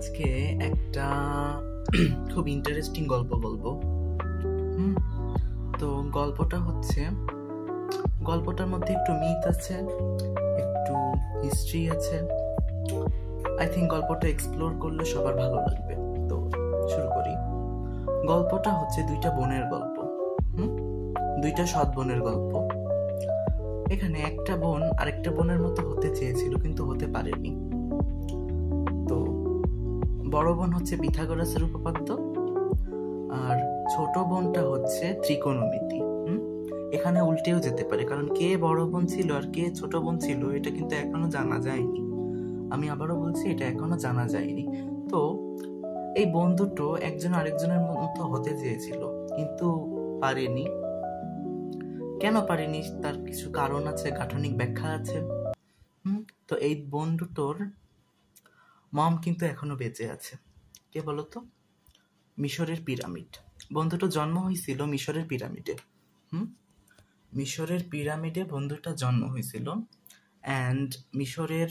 আজকে একটা খুব ইন্টারেস্টিং গল্প বলবো। তো গল্পটার মধ্যে একটু মিথ আছে, একটু হিস্ট্রি আছে। আই থিঙ্ক গল্পটা এক্সপ্লোর করলে সবার ভালো লাগবে। তো শুরু করি। গল্পটা হচ্ছে দুইটা বোনের গল্প, দুইটা সৎ বোনের গল্প। এখানে একটা বোন আরেকটা বোনের মতো হতে চেয়েছিল কিন্তু হতে পারেনি। তো বড় বোন হচ্ছে পিথাগোরাসের উপপাদ্য, আর ছোট বোনটা হচ্ছে ত্রিকোণমিতি। এখানে উল্টেও যেতে পারে, কারণ কে বড় বোন ছিল আর কে ছোট বোন ছিল এটা কিন্তু এখনো জানা যায়নি। আমি আবারও বলছি, এটা এখনো জানা যায়নি। তো এই বোন দুটো একজন আরেকজনের মতো হতে চেয়েছিল কিন্তু পারেনি। কেন পারেনি তার কিছু কারণ আছে, গাঠনিক ব্যাখ্যা আছে। তো এই বোন দুটোর মম কিন্তু এখনো বেঁচে আছে। কে বলতো? মিশরের পিরামিড। বন্ধুটা জন্ম হয়েছিল মিশরের পিরামিডে। মিশরের পিরামিডে বন্ধুটা জন্ম হয়েছিল। অ্যান্ড মিশরের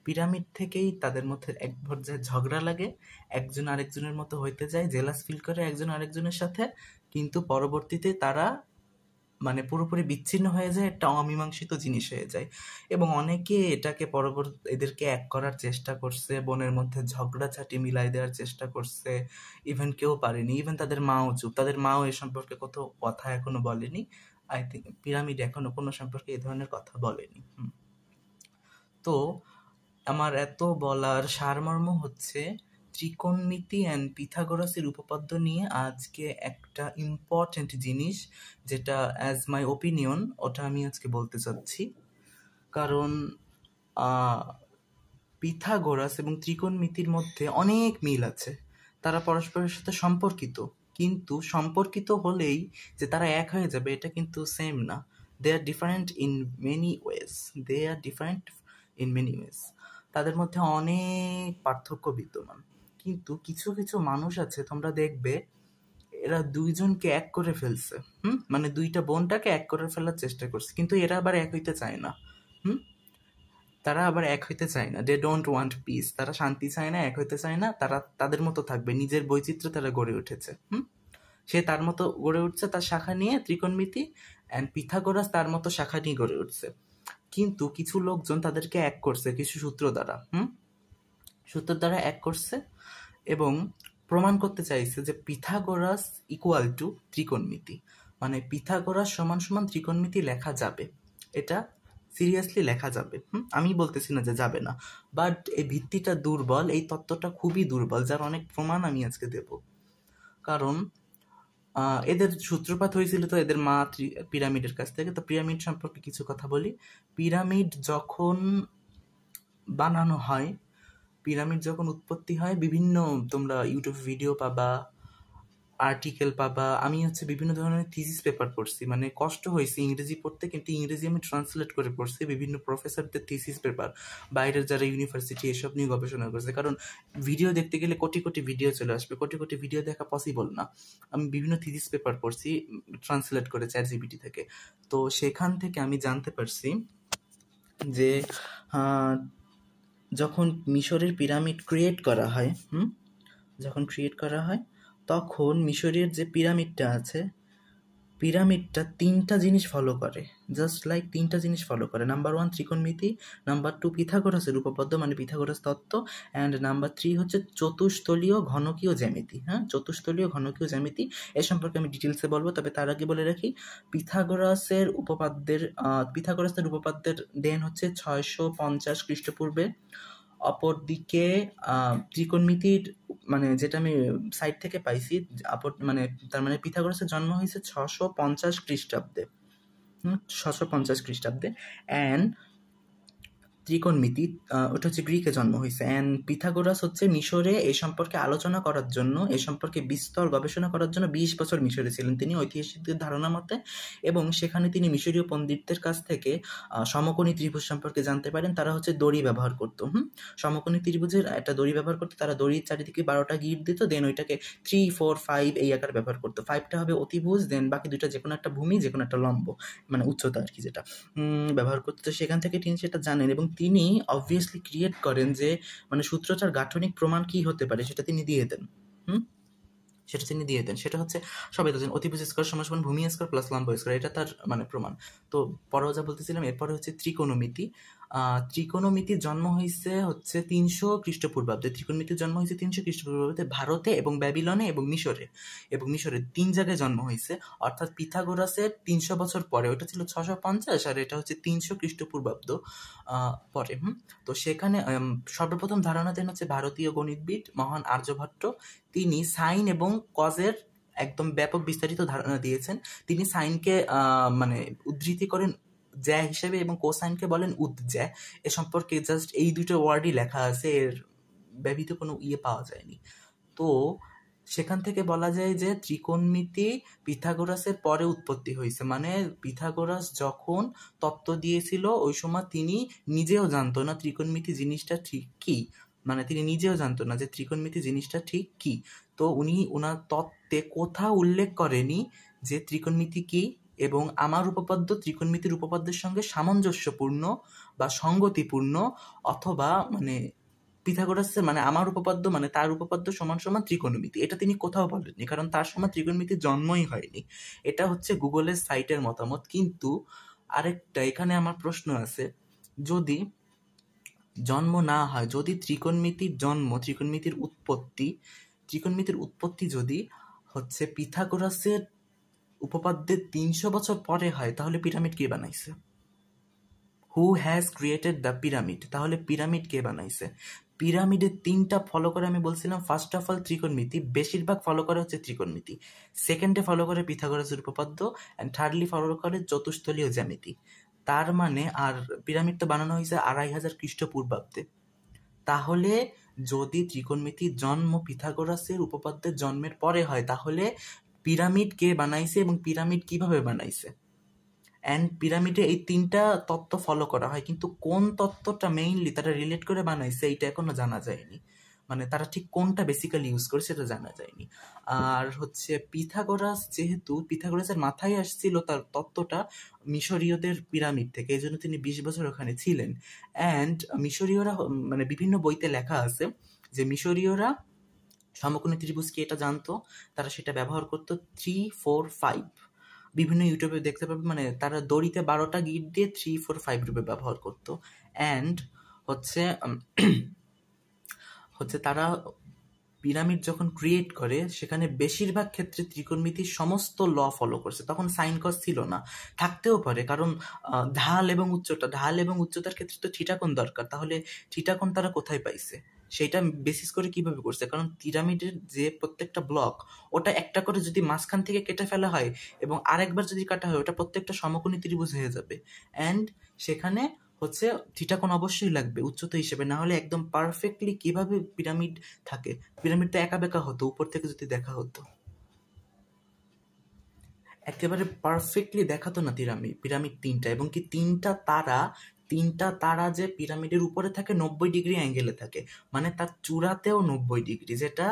পিরামিড থেকেই তাদের মধ্যে এক পর্যায়ে ঝগড়া লাগে, একজন আরেকজনের মতো হইতে যায়, জেলাস ফিল করে একজন আরেকজনের সাথে, কিন্তু পরবর্তীতে তারা মানে পুরোপুরি বিচ্ছিন্ন হয়ে যায়, একটা অমীমাংসিত জিনিস হয়ে যায়। এবং অনেকে এটাকে এদেরকে এক করার চেষ্টা করছে, বোনের মধ্যে ঝগড়াঝাটি মিলাই দেওয়ার চেষ্টা করছে, ইভেন কেউ পারেনি। ইভেন তাদের মাও চুপ, তাদের মাও এ সম্পর্কে কত কথা এখনো বলেনি। আই থিঙ্ক পিরামিড এখনো কোনো সম্পর্কে এই ধরনের কথা বলেনি। তো আমার এত বলার সারমর্ম হচ্ছে, ত্রিকোণমিতি অ্যান্ড পিথাগোরাসের উপপাদ্য নিয়ে আজকে একটা ইম্পর্টেন্ট জিনিস, যেটা অ্যাজ মাই ওপিনিয়ন ওটা আমি আজকে বলতে চাচ্ছি। কারণ পিথাগোরাস এবং ত্রিকোণমিতির মধ্যে অনেক মিল আছে, তারা পরস্পরের সাথে সম্পর্কিত, কিন্তু সম্পর্কিত হলেই যে তারা এক হয়ে যাবে এটা কিন্তু সেম না। They are different in many ways. তাদের মধ্যে অনেক পার্থক্য বিদ্যমান। কিন্তু কিছু কিছু মানুষ আছে, তোমরা দেখবে এরা দুইজনকে এক করে ফেলছে, মানে দুইটা বোনটাকে এক করে ফেলার চেষ্টা করছে, কিন্তু এরা আবার এক হইতে চায় না। তারা আবার এক হইতে চায় না। They don't want peace. তারা শান্তি চায় না, এক হইতে চায় না। তারা তাদের মতো থাকবে, নিজের বৈচিত্র্য তারা গড়ে উঠেছে। সে তার মতো গড়ে উঠছে, তার শাখা নিয়ে ত্রিকোণমিতি, অ্যান্ড পিথাগোরাস তার মতো শাখা নিয়ে গড়ে উঠছে। কিন্তু কিছু লোকজন তাদেরকে এক করছে কিছু সূত্র দ্বারা এক করছে এবং প্রমাণ করতে চাইছে যে পিথাগোরাস ইকুয়াল টু ত্রিকোণমিতি, মানে পিথাগোরাস সমান সমান ত্রিকোণমিতি লেখা যাবে। এটা সিরিয়াসলি লেখা যাবে। আমি বলতেছি না যে যাবে না, বাট এই ভিত্তিটা দুর্বল, এই তত্ত্বটা খুবই দুর্বল, যার অনেক প্রমাণ আমি আজকে দেব। কারণ এদের সূত্রপাত হয়েছিল তো এদের মা পিরামিডের কাছ থেকে। তো পিরামিড সম্পর্কে কিছু কথা বলি। পিরামিড যখন বানানো হয়, পিরামিড যখন উৎপত্তি হয়, বিভিন্ন তোমরা ইউটিউব ভিডিও পাবা, আর্টিকেল পাবা। আমি বিভিন্ন ধরনের থিসিস পেপার পড়ছি, মানে কষ্ট হয়েছে ইংরেজি পড়তে, কিন্তু ইংরেজি আমি ট্রান্সলেট করে পড়ছি বিভিন্ন প্রফেসরদের থিসিস পেপার, বাইরের যারা ইউনিভার্সিটি এসব নিয়ে গবেষণা করছে। কারণ ভিডিও দেখতে গেলে কোটি কোটি ভিডিও চলে আসবে, কোটি কোটি ভিডিও দেখা পসিবল না। আমি বিভিন্ন থিসিস পেপার পড়ছি ট্রান্সলেট করে চ্যাটজিপিটি থেকে। তো সেখান থেকে আমি জানতে পারছি যে যখন মিশরের পিরামিড ক্রিয়েট করা হয়, তখন মিশরের যে পিরামিডটা আছে, পিরামিডটা তিনটা জিনিস ফলো করে, জাস্ট লাইক তিনটা জিনিস ফলো করে। নাম্বার 1 ত্রিকোণমিতি, নাম্বার 2 পিথাগোরাসের উপপাদ্য মানে পিথাগোরাস তত্ত্ব, অ্যান্ড নাম্বার 3 হচ্ছে চতুস্তলীয় ঘনকীয় জ্যামিতি। চতুস্তলীয় ঘনকীয় জ্যামিতি এ সম্পর্কে আমি ডিটেলসে বলবো, তবে তার আগে বলে রাখি পিথাগোরাসের উপপাদ্যের দেন হচ্ছে 650 খ্রিস্টপূর্বে। অপরদিকে ত্রিকোণমিতির মানে যেটা আমি সাইট থেকে পাইছি, তার মানে পিথাগোরাসের জন্ম হয়েছে 650 খ্রিস্টাব্দে, অ্যান্ড ত্রিকোণমিতি ওটা হচ্ছে গ্রিকে জন্ম হয়েছে। অ্যান্ড পিথাগোরাস হচ্ছে মিশরে এই সম্পর্কে আলোচনা করার জন্য, এই সম্পর্কে বিস্তর গবেষণা করার জন্য 20 বছর মিশরে ছিলেন তিনি ঐতিহাসিকদের ধারণা মতে। এবং সেখানে তিনি মিশরীয় পণ্ডিতদের কাছ থেকে সমকোণী ত্রিভুজ সম্পর্কে জানতে পারেন। তারা হচ্ছে দড়ি ব্যবহার করতো, সমকোণী ত্রিভুজের একটা দড়ি ব্যবহার করতো, তারা দড়ির চারিদিকে 12টা গিট দিত, দেন ওইটাকে 3, 4, 5 এই আকার ব্যবহার করতো। 5টা হবে অতিভুজ, দেন বাকি দুইটা যে কোনো একটা ভূমি, যে কোনো একটা লম্ব, মানে উচ্চতা আর কি, যেটা ব্যবহার করতো। তো সেখান থেকে তিনি সেটা জানেন এবং তিনি অবভিয়াসলি ক্রিয়েট করেন যে মানে সূত্রটার গাঠনিক প্রমাণ কি হতে পারে সেটা তিনি দিয়ে দেন। সেটা হচ্ছে সবাই তো অতিভুজ স্কোয়ার সমান ভূমি স্কোয়ার প্লাস লম্ব স্কোয়ার, এটা তার মানে প্রমাণ। তো পরেও যা বলতেছিলাম, এরপরে হচ্ছে ত্রিকোণমিতি। ত্রিকোণমিতির জন্ম হয়েছে হচ্ছে 300 খ্রিস্টপূর্বাব্দে। ত্রিকোণমিতির জন্ম হয়েছে 300 খ্রিস্টপূর্বাব্দে ভারতে এবং ব্যাবিলনে এবং মিশরে 3 জায়গায় জন্ম হয়েছে। অর্থাৎ পিথাগোরাসের 300 বছর পরে, ওটা ছিল 650 আর এটা হচ্ছে 300 খ্রিস্টপূর্বাব্দ পরে। তো সেখানে সর্বপ্রথম ধারণা দেন হচ্ছে ভারতীয় গণিতবিদ মহান আর্যভট্ট। তিনি সাইন এবং কজের একদম ব্যাপক বিস্তারিত ধারণা দিয়েছেন। তিনি সাইনকে মানে উদ্ধৃতি করেন জ্যা হিসেবে এবং কোসাইনকে বলেন উদ্জ্যা। এ সম্পর্কে জাস্ট এই দুটো ওয়ার্ডই লেখা আছে, এর ব্যতীত কোনো পাওয়া যায়নি। তো সেখান থেকে বলা যায় যে ত্রিকোণমিতি পিথাগোরাসের পরে উৎপত্তি হয়েছে। মানে পিথাগোরাস যখন তত্ত্ব দিয়েছিল ওই সময় তিনি নিজেও জানতো না ত্রিকোণমিতি জিনিসটা ঠিক কি, মানে তিনি নিজেও জানতো না যে ত্রিকোণমিতি জিনিসটা ঠিক কি। তো উনি ওনার তত্ত্বে কোথাও উল্লেখ করেনি যে ত্রিকোণমিতি কি এবং আমার উপপাদ্য ত্রিকোণমিতির উপপাদ্যের সঙ্গে সামঞ্জস্যপূর্ণ বা সঙ্গতিপূর্ণ, অথবা মানে পিথাগোরাসের মানে আমার উপপাদ্য মানে তার উপপাদ্য সমান সমান ত্রিকোণমিতি, এটা তিনি কোথাও বলেননি, কারণ তার সময় ত্রিকোণমিতির জন্মই হয়নি। এটা হচ্ছে গুগলের সাইটের মতামত। কিন্তু আরেকটা এখানে আমার প্রশ্ন আছে, যদি জন্ম না হয়, যদি ত্রিকোণমিতির উৎপত্তি যদি হচ্ছে পিথাগোরাসের উপপাদ্যের 300 বছর পরে হয়, তাহলে পিরামিড কে বানাইছে? Who has created the pyramid? তাহলে পিরামিড কে বানাইছে? পিরামিডের 3টা ফলো করে, আমি বলছিলাম ফার্স্ট অফ অল ত্রিকোণমিতি, বেশিরভাগ ফলো করে হচ্ছে ত্রিকোণমিতি, সেকেন্ডে ফলো করে পিথাগোরাসের উপপাদ্য, অ্যান্ড থার্ডলি ফলো করে চতুস্থলীয় জ্যামিতি। তার মানে আর পিরামিড তো বানানো হয়েছে 2500 খ্রিস্টপূর্বাব্দে। তাহলে যদি ত্রিকোণমিতির জন্ম পিথাগোরাসের উপপাদ্যের জন্মের পরে হয়, তাহলে পিরামিড কে বানাইছে এবং পিরামিড কিভাবে বানাইছে? অ্যান্ড পিরামিডে এই 3টা তত্ত্ব ফলো করা হয়, কিন্তু কোন তত্ত্বটা মেইনলি তারা রিলেট করে বানাইছে এইটা এখনো জানা যায়নি। মানে তারা ঠিক কোনটা বেসিক্যালি ইউজ করে সেটা জানা যায়নি। আর হচ্ছে যেহেতু পিথাগোরাসের মাথায় আসছিল তার তত্ত্বটা মিশরীয়দের পিরামিড থেকে, এই জন্য তিনি 20 বছর ওখানে ছিলেন। অ্যান্ড মিশরীয়রা মানে বিভিন্ন বইতে লেখা আছে যে মিশরীয়রা সমকোণী ত্রিভুজ কি এটা জানতো, তারা সেটা ব্যবহার করতো 3, 4, 5। বিভিন্ন ইউটিউবে দেখতে পাবে, মানে তারা দড়িতে 12টা গিট দিয়ে 3, 4, 5 রূপে ব্যবহার করতো। অ্যান্ড হচ্ছে তারা পিরামিড যখন ক্রিয়েট করে সেখানে বেশিরভাগ ক্ষেত্রে ত্রিকোণমিতির সমস্ত ল ফলো করছে। তখন সাইন কস ছিল না, থাকতেও পারে, কারণ ঢাল এবং উচ্চতার ক্ষেত্রে তো থিটা কোণ দরকার। তাহলে থিটা কোণ তারা কোথায় পাইছে সেইটা বেসিস করে কিভাবে করছে? কারণ পিরামিডের যে প্রত্যেকটা ব্লক, ওটা একটা করে যদি মাঝখান থেকে কেটে ফেলা হয় এবং আরেকবার যদি কাটা হয়, ওটা প্রত্যেকটা সমকোণী ত্রিভুজ হয়ে যাবে। অ্যান্ড সেখানে হচ্ছে থিটা কোণ অবশ্যই লাগবে উচ্চতা হিসেবে, না হলে একদম পারফেক্টলি কিভাবে পিরামিড থাকে? পিরামিড তো একা বেঁকা হতো উপর থেকে যদি দেখা হতো, একেবারে পারফেক্টলি দেখাতো না পিরামিড 3টা, এবং কি 3টা তারা যে পিরামিডের উপরে থাকে 90 ডিগ্রি অ্যাঙ্গেলে থাকে, মানে তার চূড়াতেও 90 ডিগ্রি, যেটা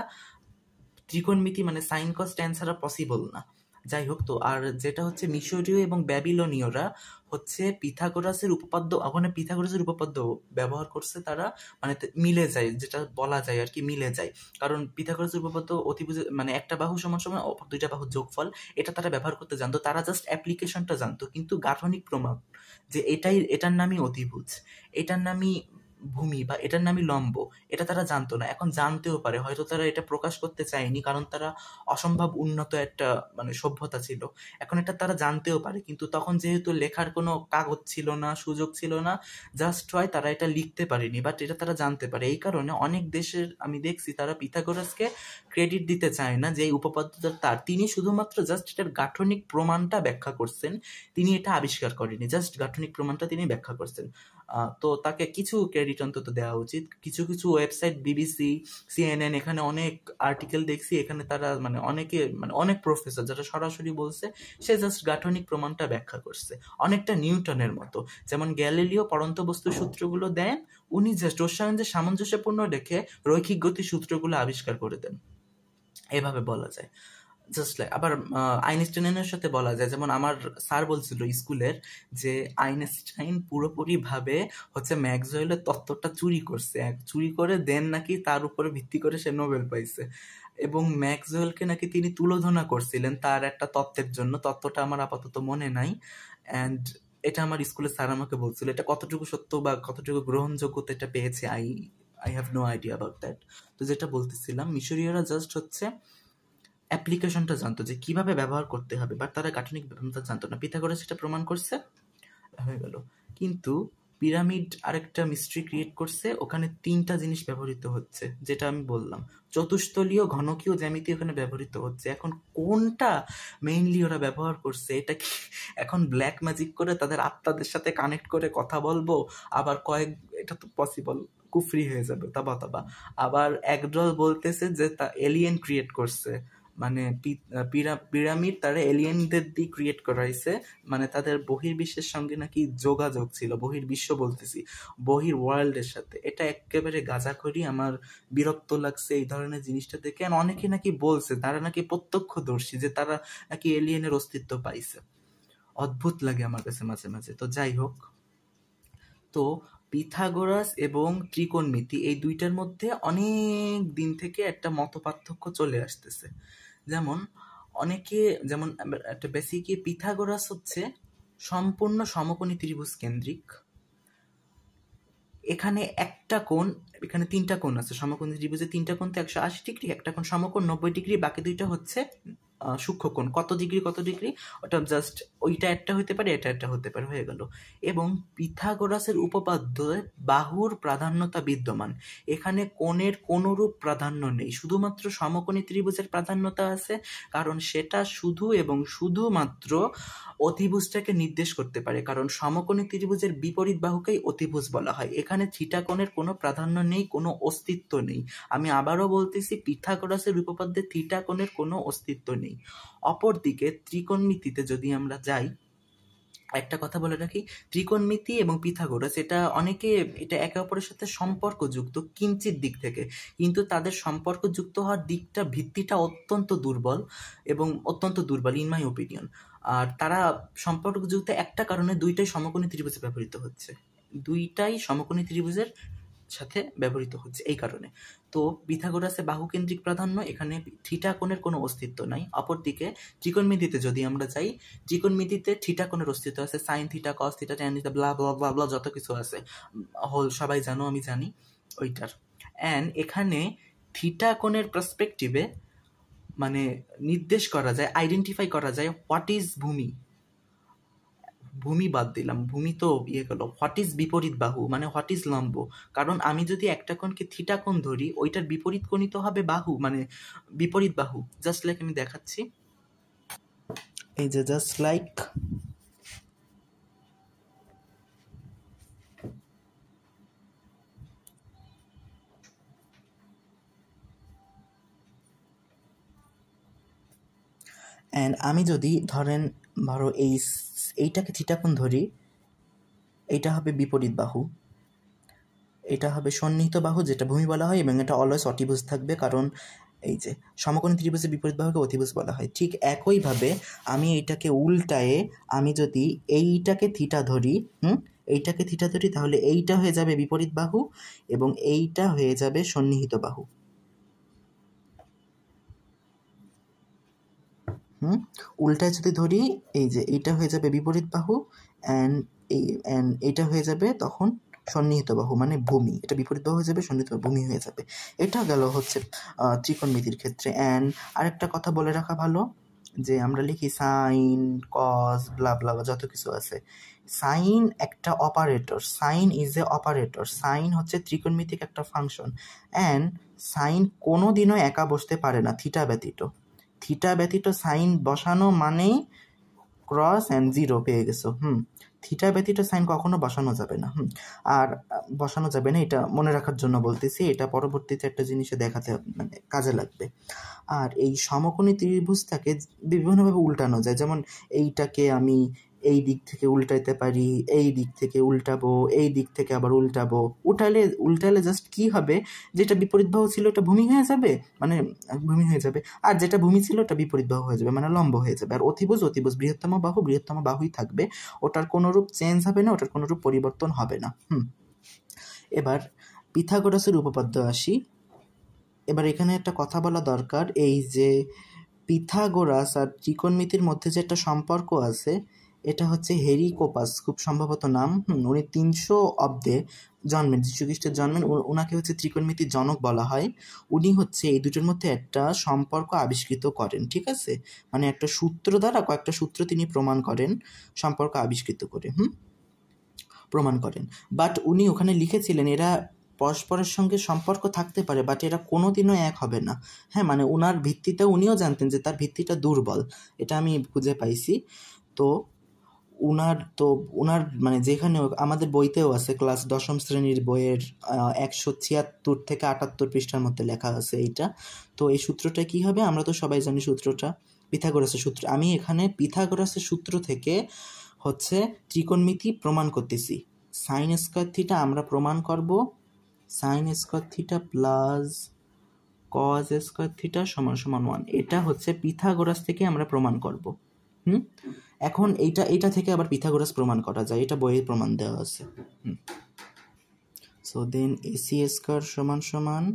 ত্রিকোণমিতি মানে সাইন কস ট্যান ছাড়া পসিবল না। যাই হোক, তো আর যেটা হচ্ছে মিশরীয় এবং ব্যাবিলনীয়রা হচ্ছে পিথাগোরাসের উপপাদ্য, ওখানে পিথাগোরাসের উপপাদ্য ব্যবহার করছে তারা, মানে মিলে যায়, যেটা বলা যায় আর কি, মিলে যায়। কারণ পিথাগোরাসের উপপাদ্য অতিভুজ মানে একটা বাহু সমান সমান 2টা বাহুর যোগফল, এটা তারা ব্যবহার করতে জানতো। তারা জাস্ট অ্যাপ্লিকেশনটা জানতো, কিন্তু গাঠনিক প্রমাণ যে এটার নামই অতিভুজ, এটার নামই ভূমি বা এটার নামই লম্ব, এটা তারা জানতো না। এখন জানতেও পারে, হয়তো তারা এটা প্রকাশ করতে চায়নি, কারণ তারা অসম্ভব উন্নত একটা মানে সভ্যতা ছিল। এখন এটা তারা জানতেও পারে, কিন্তু তখন যেহেতু লেখার কোনো কাগজ ছিল না, সুযোগ ছিল না, জাস্ট হয় তারা এটা লিখতে পারেনি, বাট এটা তারা জানতে পারে। এই কারণে অনেক দেশের আমি দেখছি তারা পিথাগোরাসকে ক্রেডিট দিতে চায় না যে এই উপপাদ্যটা তার, তিনি শুধুমাত্র জাস্ট এটার গাঠনিক প্রমাণটা ব্যাখ্যা করছেন, তিনি এটা আবিষ্কার করেনি, জাস্ট গাঠনিক প্রমাণটা তিনি ব্যাখ্যা করছেন। তো তাকে কিছু ক্রেডিট অন্তত দেওয়া উচিত। কিছু কিছু ওয়েবসাইট, BBC, CNN, এখানে অনেক আর্টিকেল দেখছি, এখানে তারা মানে অনেক প্রফেসর যারা সরাসরি বলছে সে জাস্ট গাঠনিক প্রমাণটা ব্যাখ্যা করছে, অনেকটা নিউটনের মতো। যেমন গ্যালিলিও পড়ন্ত বস্তু সূত্রগুলো দেন, উনি জাস্ট ওর সঙ্গে সামঞ্জস্যপূর্ণ রেখে রৈখিক গতির সূত্রগুলো আবিষ্কার করে দেন, এভাবে বলা যায়। জাস্ট লাইক আবার আইনস্টাইনের সাথে বলা যায়, যেমন আমার স্যার বলছিল স্কুলের যে আইনস্টাইন পুরোপুরি ভাবে হচ্ছে ম্যাক্সওয়েলের তত্ত্বটা চুরি করছে, চুরি করে দেন নাকি তার উপরে ভিত্তি করে সে নোবেল পাইছে, এবং ম্যাক্সওয়েলকে নাকি তিনি তুলোধনা করছিলেন তার একটা তত্ত্বের জন্য। তত্ত্বটা আমার আপাতত মনে নাই, অ্যান্ড এটা আমার স্কুলের স্যার আমাকে বলছিল। এটা কতটুকু সত্য বা কতটুকু গ্রহণযোগ্যতা এটা পেয়েছে, I have no idea about that. তো যেটা বলতেছিলাম, মিশরীয়রা জাস্ট হচ্ছে অ্যাপ্লিকেশনটা জানতো যে কিভাবে ব্যবহার করতে হবে, বাট তারা গাঠনিক ব্যাপারটা জানতো না। পিথাগোরাস সেটা প্রমাণ করছে, হয়ে গেল। কিন্তু পিরামিড আরেকটা মিস্ট্রি ক্রিয়েট করছে, ওখানে 3টা জিনিস ব্যবহৃত হচ্ছে, যেটা আমি বললাম। চতুস্তলীয় ঘনকীয় জ্যামিতি ওখানে ব্যবহৃত হচ্ছে। এখন কোনটা মেইনলি ওরা ব্যবহার করছে, এটা কি এখন ব্ল্যাক ম্যাজিক করে তাদের আত্মাদের সাথে কানেক্ট করে কথা বলবো? আবার এটা তো পসিবল, কুফরি হয়ে যাবে, তাবা তাবা। আবার একদল বলতেছে যে তা এলিয়েন ক্রিয়েট করছে, মানে পিরামিড তারা এলিয়েনদের দিয়ে ক্রিয়েট করাইছে, মানে তাদের বহির্বিশ্বের সঙ্গে নাকি যোগাযোগ ছিল, বহির্বিশ্ব বলতেছি, বহির ওয়ার্ল্ডের সাথে। এটা একেবারে গাঁজাখড়ি, আমার বিরক্ত লাগছে এই ধরনের জিনিসটা দেখে। আর অনেকে নাকি বলছে তারা নাকি প্রত্যক্ষদর্শী, যে তারা নাকি এলিয়েনের অস্তিত্ব পাইছে। অদ্ভুত লাগে আমার কাছে মাঝে মাঝে। তো যাই হোক, তো পিথাগোরাস এবং ত্রিকোণমিতি এই দুইটার মধ্যে অনেক দিন থেকে একটা মত পার্থক্য চলে আসতেছে। যেমন যেমন একটা বেসিকলি পিথাগোরাস হচ্ছে সম্পূর্ণ সমকোণী ত্রিভুজ কেন্দ্রিক। এখানে 3টা কোণ আছে, সমকোণী ত্রিভুজে 3টা কোণ তো 180 ডিগ্রি, একটা কোণ সমকোণ 90 ডিগ্রি, বাকি 2টা হচ্ছে সূক্ষ্মকোণ। কত ডিগ্রি ওটা জাস্ট ওইটা একটা হতে পারে, এটা একটা হতে পারে, হয়ে গেল। এবং পিথাগোরাসের উপপাদ্য বাহুর প্রাধান্যতা বিদ্যমান। এখানে কোণের কোনরূপ প্রাধান্য নেই, শুধুমাত্র সমকোণী ত্রিভুজের প্রাধান্যতা আছে, কারণ সেটা শুধু এবং শুধুমাত্র অতিভুজটাকে নির্দেশ করতে পারে, কারণ সমকোণী ত্রিভুজের বিপরীত বাহুকেই অতিভুজ বলা হয়। এখানে থিটা কোণের কোনো প্রাধান্য নেই, কোনো অস্তিত্ব নেই। আমি আবারও বলতেছি, পিথাগোরাসের উপপাদ্যে থিটা কোণের কোনো অস্তিত্ব নেই। অপরদিকে ত্রিকোণমিতিতে যদি আমরা যাই, একটা কথা বলে রাখি, ত্রিকোণমিতি এবং পিথাগোরাস এটা একে অপরের সাথে সম্পর্কযুক্ত কিঞ্চিত দিক থেকে, কিন্তু তাদের সম্পর্কযুক্ত হওয়ার ভিত্তিটা অত্যন্ত দুর্বল ইন মাই ওপিনিয়ন। আর তারা সম্পর্কযুক্ত একটা কারণে, দুইটাই সমকোণী ত্রিভুজে ব্যবহৃত হচ্ছে, দুইটাই সমকোণী ত্রিভুজের সাথে ব্যবহৃত হচ্ছে এই কারণে। তো পিথাগোরাসে বাহুকেন্দ্রিক প্রাধান্য, এখানে থিটা কোণের কোনো অস্তিত্ব নাই। অপরদিকে ত্রিকোণমিতিতে যদি আমরা যাই, ত্রিকোণমিতিতে থিটা কোণের অস্তিত্ব আছে, sine theta, cos theta, tan theta, blah blah blah blah, যত কিছু আছে, সবাই জানো, আমি জানি ওইটার। অ্যান্ড এখানে থিটা কোণের পার্সপেক্টিভে মানে নির্দেশ করা যায়, আইডেন্টিফাই করা যায় হোয়াট ইজ ভূমি বাদ দিলাম, ভূমি তো গেল, হোয়াট ইজ বিপরীত বাহু, মানে হোয়াট ইজ লম্ব। কারণ আমি যদি একটা কোণকে থিটা কোণ ধরি, ওইটার বিপরীত কোণই তো হবে বাহু, মানে বিপরীত বাহু। জাস্ট লাইক আমি দেখাচ্ছি, এই যে জাস্ট লাইক অ্যান্ড আমি যদি ধরো এইটাকে থিটা কোণ ধরি, এইটা হবে বিপরীত বাহু, এটা হবে সন্নিহিত বাহু, যেটা ভূমি বলা হয়, এবং এটা অলওয়েজ অতিভুজ থাকবে, কারণ এই যে সমকোণী ত্রিভুজের বিপরীত বাহুকে অতিভুজ বলা হয়। ঠিক একইভাবে আমি এইটাকে উল্টায়ে, আমি যদি এইটাকে থিটা ধরি, তাহলে এইটা হয়ে যাবে বিপরীত বাহু এবং এইটা হয়ে যাবে সন্নিহিত বাহু। উল্টায় যদি ধরি, এই যে এইটা হয়ে যাবে বিপরীত বাহু, অ্যান্ড এইটা হয়ে যাবে তখন সন্নিহিত বাহু, মানে ভূমি। এটা বিপরীত বাহু হয়ে যাবে, সন্নিহিত ভূমি হয়ে যাবে। এটা গেল হচ্ছে ত্রিকোণমিতির ক্ষেত্রে। অ্যান্ড আরেকটা কথা বলে রাখা ভালো, যে আমরা লিখি সাইন, কস, ব্লা ব্লা যত কিছু আছে, সাইন একটা operator, sine is a operator, sine হচ্ছে ত্রিকোণমিতিক একটা ফাংশন। অ্যান্ড সাইন কোনো দিনও একা বসতে পারে না, থিটা ব্যতীত সাইন বসানো মানেই ক্রস অ্যান্ড জিরো পেয়ে গেছো। থিটা ব্যতীত সাইন কখনো বসানো যাবে না। আর বসানো যাবে না, এটা মনে রাখার জন্য বলতেছি, এটা পরবর্তীতে একটা জিনিসে দেখাতে মানে কাজে লাগবে। আর এই সমকোণী ত্রিভুজটাকে বিভিন্নভাবে উল্টানো যায়, যেমন এইটাকে আমি এই দিক থেকে উল্টাইতে পারি, এই দিক থেকে উল্টাবো, এই দিক থেকে আবার উল্টাবো। উল্টালে জাস্ট কি হবে, যেটা বিপরীত বাহু ছিল ওটা ভূমি হয়ে যাবে, মানে ভূমি হয়ে যাবে, আর যেটা ভূমি ছিল ওটা বিপরীত বাহু হয়ে যাবে, মানে লম্ব হয়ে যাবে। আর অতিভুজ বৃহত্তম বাহুই থাকবে, ওটার কোনো রূপ চেঞ্জ হবে না, ওটার কোনো রূপ পরিবর্তন হবে না। এবার পিথাগোরাসের উপপাদ্য আসি। এবার এখানে একটা কথা বলা দরকার, এই যে পিথাগোরাস আর ত্রিকোণমিতির মধ্যে যে একটা সম্পর্ক আছে, এটা হচ্ছে হেরিকোপাস, খুব সম্ভবত নাম। উনি 300 অব্দে জন্মেন, যীশু খ্রিস্টের জন্মেন, ওনাকে হচ্ছে ত্রিকোণমিতির জনক বলা হয়। উনি হচ্ছে এই দুটোর মধ্যে একটা সম্পর্ক আবিষ্কৃত করেন, ঠিক আছে, মানে একটা সূত্র দ্বারা কয়েকটা সূত্র তিনি প্রমাণ করেন, সম্পর্ক আবিষ্কৃত করে প্রমাণ করেন। বাট উনি ওখানে লিখেছিলেন এরা পরস্পরের সঙ্গে সম্পর্ক থাকতে পারে, বাট এরা কোনোদিনও এক হবে না। হ্যাঁ, মানে ওনার ভিত্তিতে উনিও জানতেন যে তার ভিত্তিটা দুর্বল, এটা আমি খুঁজে পাইছি। তো উনার মানে যেখানে আমাদের বইতেও আছে, ক্লাস 10ম শ্রেণীর বইয়ের 176 থেকে 78 পৃষ্ঠার মধ্যে লেখা আছে এইটা। তো এই সূত্রটা কি হবে, আমরা তো সবাই জানি সূত্রটা, পিথাগোরাসের সূত্র। আমি এখানে পিথাগোরাসের সূত্র থেকে হচ্ছে ত্রিকোণমিতি প্রমাণ করতেছি। সাইন স্কয়ার থিটা আমরা প্রমাণ করব, sign square theta plus cos square theta সমান সমান 1, এটা হচ্ছে পিথাগোরাস থেকে আমরা প্রমাণ করব। এখন এইটা থেকে আবার পিথাগোরাস প্রমাণ করা যায়, এটা বইয়ে প্রমাণ দেওয়া আছে। সো দেন এসি স্কয়ার সমান সমান